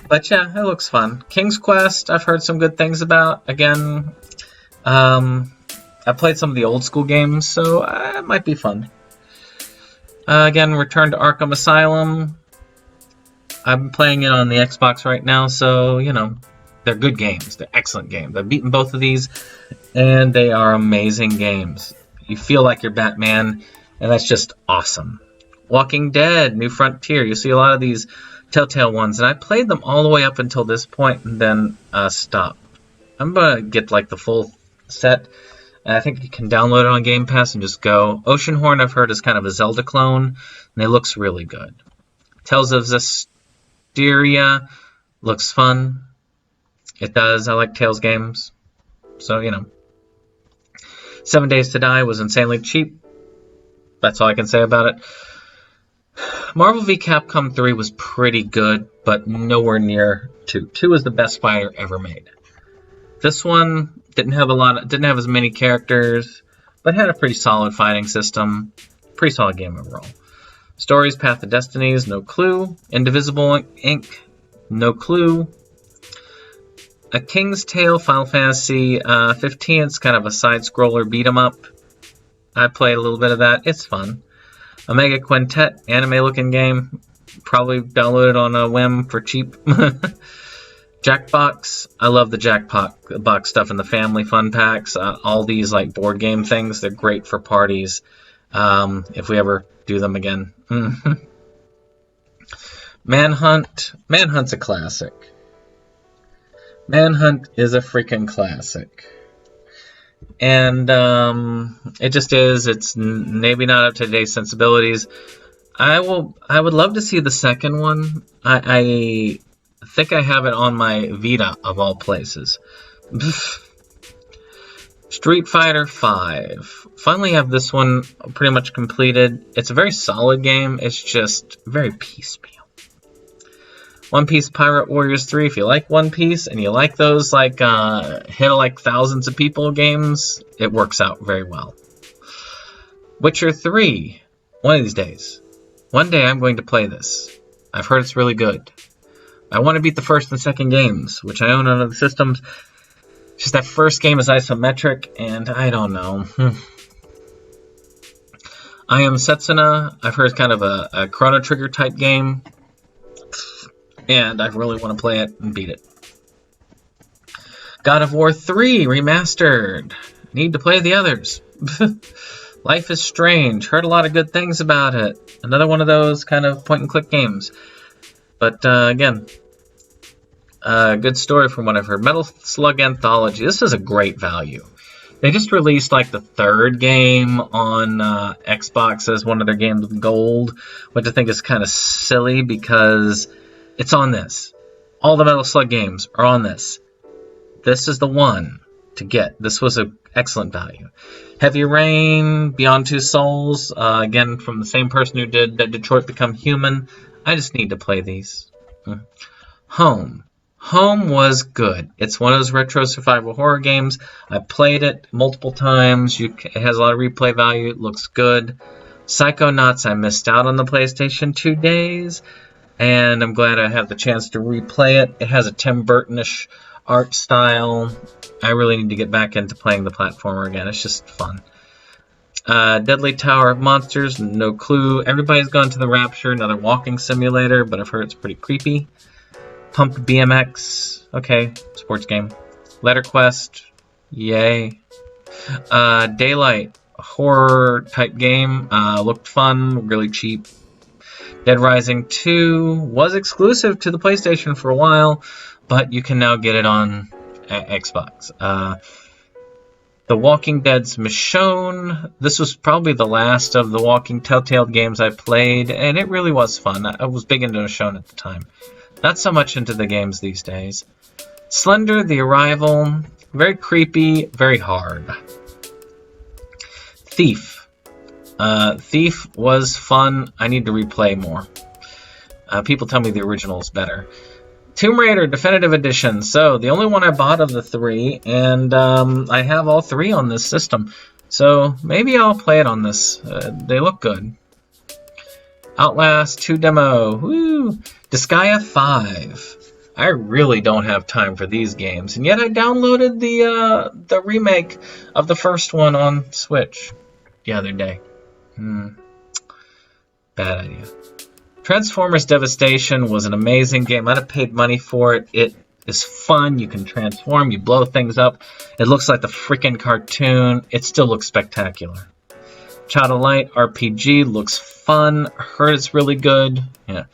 But yeah, it looks fun. King's Quest, I've heard some good things about. Again, I played some of the old school games, so it might be fun. Again, Return to Arkham Asylum. I'm playing it on the Xbox right now, so, you know, they're good games. They're excellent games. I've beaten both of these, and they are amazing games. You feel like you're Batman, and that's just awesome. Walking Dead, New Frontier. You see a lot of these Telltale ones, and I played them all the way up until this point, and then stopped. I'm going to get, like, the full set. I think you can download it on Game Pass and just go. Oceanhorn, I've heard, is kind of a Zelda clone, and it looks really good. Tales of Zestiria looks fun. It does. I like Tales games. So, you know. 7 Days to Die was insanely cheap. That's all I can say about it. Marvel v. Capcom 3 was pretty good, but nowhere near 2. 2 is the best fighter ever made. This one didn't have as many characters, but had a pretty solid fighting system. Pretty solid game overall. Stories, Path of Destinies, no clue. Indivisible Inc., no clue. A King's Tale, Final Fantasy 15. It's kind of a side-scroller beat-em-up. I played a little bit of that. It's fun. Omega Quintet, anime-looking game. Probably downloaded on a whim for cheap. Jackbox. I love the Jackbox stuff in the family fun packs. All these like board game things, they're great for parties. If we ever do them again. Manhunt. Manhunt's a classic. Manhunt is a freaking classic. And it just is. It's maybe not up to today's sensibilities. I would love to see the second one. I think I have it on my Vita of all places. Street Fighter V. Finally have this one pretty much completed. It's a very solid game. It's just very piecemeal. One Piece Pirate Warriors 3. If you like One Piece and you like those like hit like thousands of people games, it works out very well. Witcher 3. One of these days. One day I'm going to play this. I've heard it's really good. I want to beat the first and second games, which I own on other systems. Just that first game is isometric, and I don't know. I Am Setsuna. I've heard it's kind of a Chrono Trigger type game. and I really want to play it and beat it. God of War 3 Remastered. Need to play the others. Life is Strange. Heard a lot of good things about it. Another one of those kind of point-and-click games. But, again, good story from what I've heard. Metal Slug Anthology. This is a great value. They just released, like, the third game on Xbox as one of their games with gold, which I think is kind of silly because it's on this. All the Metal Slug games are on this. This is the one to get. This was an excellent value. Heavy Rain, Beyond Two Souls, again from the same person who did Detroit Become Human. I just need to play these. Home. Home was good. It's one of those retro survival horror games. I played it multiple times. It has a lot of replay value. It looks good. Psychonauts, I missed out on the PlayStation 2 days, and I'm glad I have the chance to replay it. It has a Tim Burton-ish art style. I really need to get back into playing the platformer again. It's just fun. Deadly Tower of Monsters, no clue. Everybody's gone to the Rapture, another walking simulator, but I've heard it's pretty creepy. Pump BMX, okay, sports game. Letter Quest, yay. Daylight, a horror type game, looked fun, really cheap. Dead Rising 2 was exclusive to the PlayStation for a while, but you can now get it on Xbox. The Walking Dead's Michonne. This was probably the last of the Walking Telltale games I played, and it really was fun. I was big into Michonne at the time. Not so much into the games these days. Slender, The Arrival. Very creepy, very hard. Thief. Thief was fun. I need to replay more. People tell me the original is better. Tomb Raider Definitive Edition. So, the only one I bought of the three, and I have all three on this system. So, maybe I'll play it on this. They look good. Outlast 2 demo. Woo! Disgaea 5. I really don't have time for these games, and yet I downloaded the remake of the first one on Switch the other day. Bad idea. Transformers Devastation was an amazing game. I'd have paid money for it. It is fun. You can transform. You blow things up. It looks like the freaking cartoon. It still looks spectacular. Child of Light RPG looks fun. Heard it's really good. Yeah.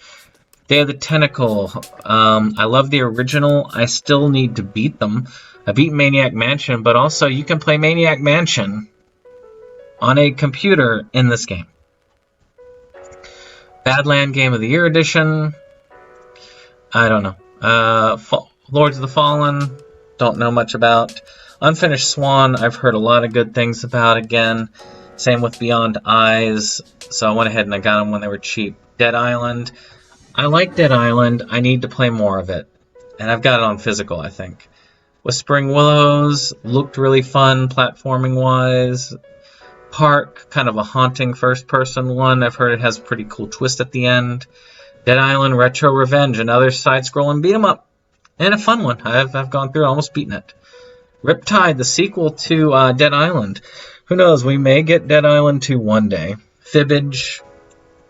Day of the Tentacle. I love the original. I still need to beat them. I beat Maniac Mansion, but also you can play Maniac Mansion on a computer in this game. Badland Game of the Year Edition. I don't know. Lords of the Fallen. Don't know much about. Unfinished Swan. I've heard a lot of good things about again. Same with Beyond Eyes. So I went ahead and I got them when they were cheap. Dead Island. I like Dead Island. I need to play more of it. And I've got it on physical, I think. Whispering Willows. Looked really fun platforming-wise. Park, kind of a haunting first-person one. I've heard it has a pretty cool twist at the end. Dead Island Retro Revenge, another side-scrolling beat-em-up. And a fun one. I've gone through almost beaten it. Riptide, the sequel to Dead Island. Who knows, we may get Dead Island 2 one day. Fibbage,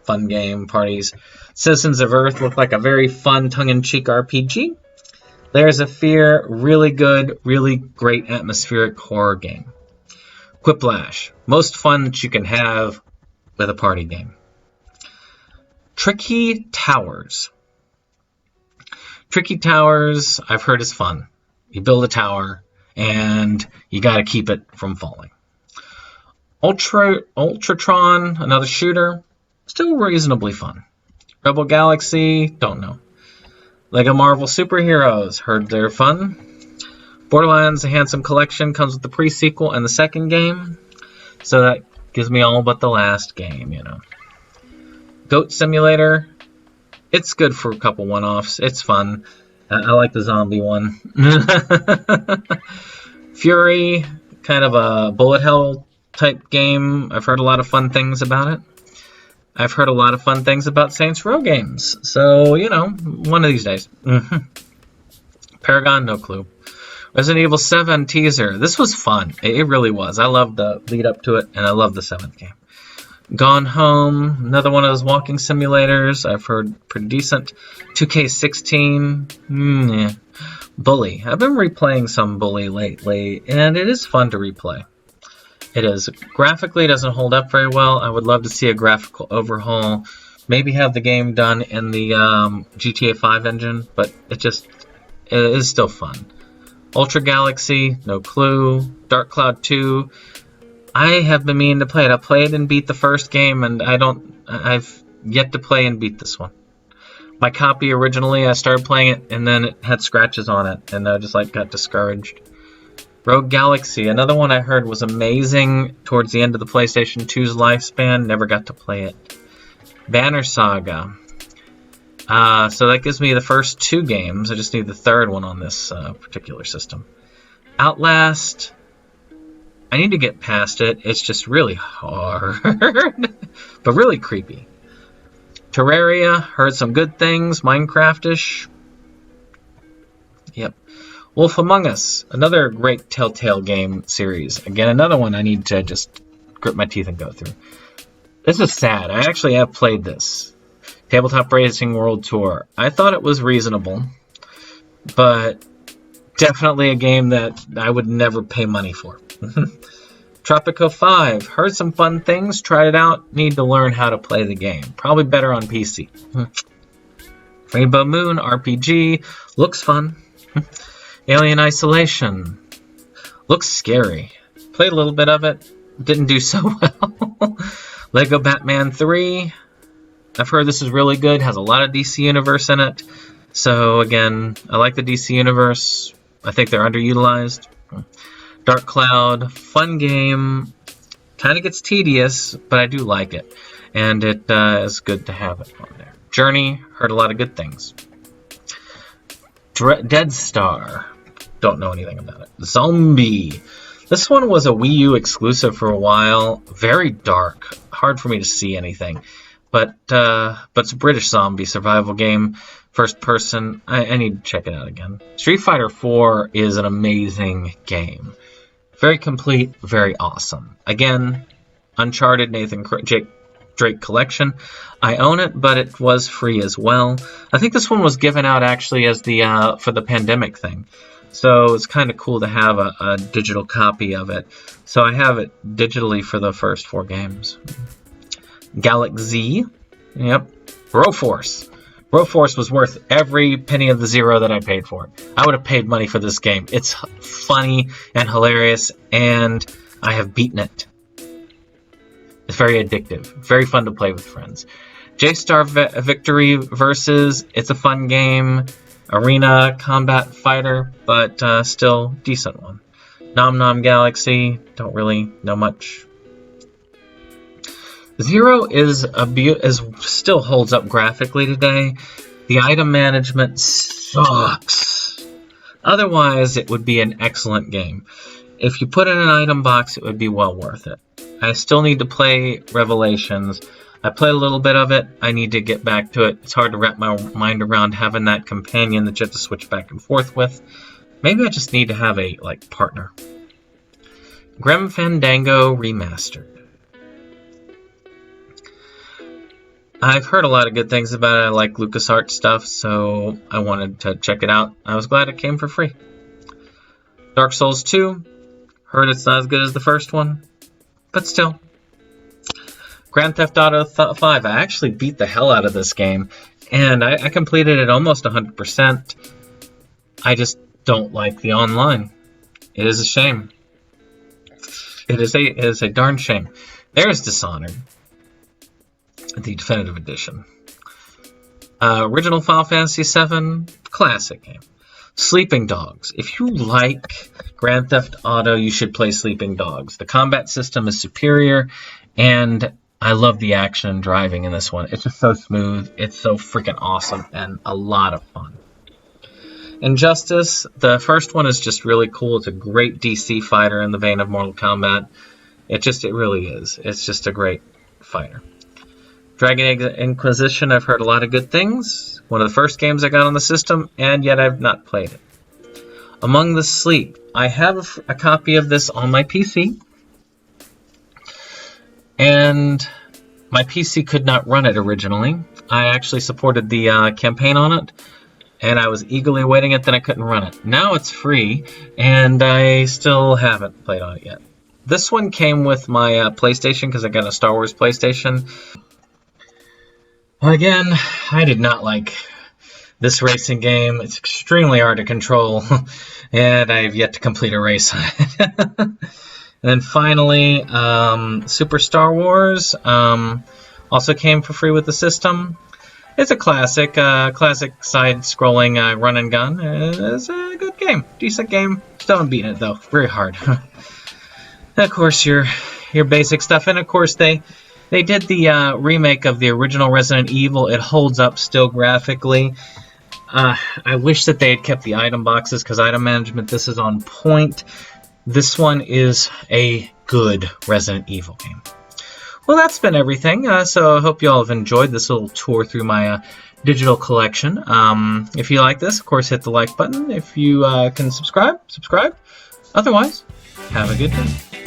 fun game, parties. Citizens of Earth look like a very fun, tongue-in-cheek RPG. Layers of Fear, really good, really great atmospheric horror game. Quiplash, most fun that you can have with a party game. Tricky Towers. Tricky Towers, I've heard is fun. You build a tower, and you gotta keep it from falling. Ultratron, another shooter, still reasonably fun. Rebel Galaxy, don't know. Lego Marvel Superheroes, heard they're fun. Borderlands, a handsome collection, comes with the pre-sequel and the second game. So that gives me all but the last game, you know. Goat Simulator, it's good for a couple one-offs. It's fun. I like the zombie one. Fury, kind of a bullet hell type game. I've heard a lot of fun things about it. I've heard a lot of fun things about Saints Row games. So, you know, one of these days. Paragon, no clue. Resident Evil 7 teaser. This was fun. It really was. I loved the lead up to it, and I love the 7th game. Gone Home, another one of those walking simulators. I've heard pretty decent. 2K16, yeah. Bully. I've been replaying some Bully lately, and it is fun to replay. It is. Graphically, it doesn't hold up very well. I would love to see a graphical overhaul. Maybe have the game done in the GTA 5 engine, but it is still fun. Ultra Galaxy, no clue. Dark Cloud 2. I have been meaning to play it. I played and beat the first game, and I've yet to play and beat this one. My copy originally, I started playing it, and then it had scratches on it, and I just got discouraged. Rogue Galaxy, another one I heard was amazing towards the end of the PlayStation 2's lifespan. Never got to play it. Banner Saga. So that gives me the first 2 games. I just need the third one on this particular system. Outlast. I need to get past it. It's just really hard, but really creepy. Terraria, heard some good things. Minecraft-ish. Yep. Wolf Among Us, another great Telltale game series. Again, another one I need to just grit my teeth and go through. This is sad. I actually have played this. Tabletop Racing World Tour. I thought it was reasonable, but definitely a game that I would never pay money for. Tropico 5. Heard some fun things. Tried it out. Need to learn how to play the game. Probably better on PC. Rainbow Moon RPG. Looks fun. Alien Isolation. Looks scary. Played a little bit of it. Didn't do so well. Lego Batman 3. I've heard this is really good. Has a lot of DC Universe in it. So again, I like the DC Universe. I think they're underutilized. Dark Cloud, fun game. Kind of gets tedious, but I do like it. And it is good to have it on there. Journey, heard a lot of good things. Dead Star, don't know anything about it. Zombie. This one was a Wii U exclusive for a while. Very dark. Hard for me to see anything. But it's a British zombie survival game. First person. I need to check it out again. Street Fighter 4 is an amazing game. Very complete, very awesome. Again, Uncharted Drake Collection. I own it, but it was free as well. I think this one was given out actually as the for the pandemic thing. So it's kind of cool to have a digital copy of it. So I have it digitally for the first 4 games. Galaxy. Yep. Broforce. Broforce was worth every penny of the zero that I paid for it. I would have paid money for this game. It's funny and hilarious, and I have beaten it. It's very addictive. Very fun to play with friends. J-Star Victory Versus. It's a fun game. Arena combat fighter, but still decent one. Nom Nom Galaxy. Don't really know much. Zero is still holds up graphically today. The item management sucks. Otherwise, it would be an excellent game. If you put in an item box, it would be well worth it. I still need to play Revelations. I played a little bit of it. I need to get back to it. It's hard to wrap my mind around having that companion that you have to switch back and forth with. Maybe I just need to have a partner. Grim Fandango Remastered. I've heard a lot of good things about it. I like LucasArts stuff, so I wanted to check it out. I was glad it came for free. Dark Souls 2. Heard it's not as good as the first one, but still. Grand Theft Auto 5. I actually beat the hell out of this game, and I completed it almost 100%. I just don't like the online. It is a shame. It is a darn shame. There's Dishonored. The Definitive Edition. Original Final Fantasy VII, classic game. Sleeping Dogs. If you like Grand Theft Auto, you should play Sleeping Dogs. The combat system is superior, and I love the action and driving in this one. It's just so smooth. It's so freaking awesome, and a lot of fun. Injustice. The first one is just really cool. It's a great DC fighter in the vein of Mortal Kombat. It really is. It's just a great fighter. Dragon Age Inquisition, I've heard a lot of good things. One of the first games I got on the system, and yet I've not played it. Among the Sleep. I have a copy of this on my PC. And My PC could not run it originally. I actually supported the campaign on it, and I was eagerly awaiting it, then I couldn't run it. Now it's free, and I still haven't played on it yet. This one came with my PlayStation, because I got a Star Wars PlayStation. Again, I did not like this racing game. It's extremely hard to control, and I've yet to complete a race on it. And then finally, Super Star Wars also came for free with the system. It's a classic side-scrolling run and gun. It's a good game, decent game. Still haven't beaten it though, very hard. And of course, your basic stuff. And of course, they did the remake of the original Resident Evil. It holds up still graphically. I wish that they had kept the item boxes, because item management, this is on point. This one is a good Resident Evil game. Well, that's been everything. So I hope you all have enjoyed this little tour through my digital collection. If you like this, of course, hit the like button. If you can subscribe. Otherwise, have a good day.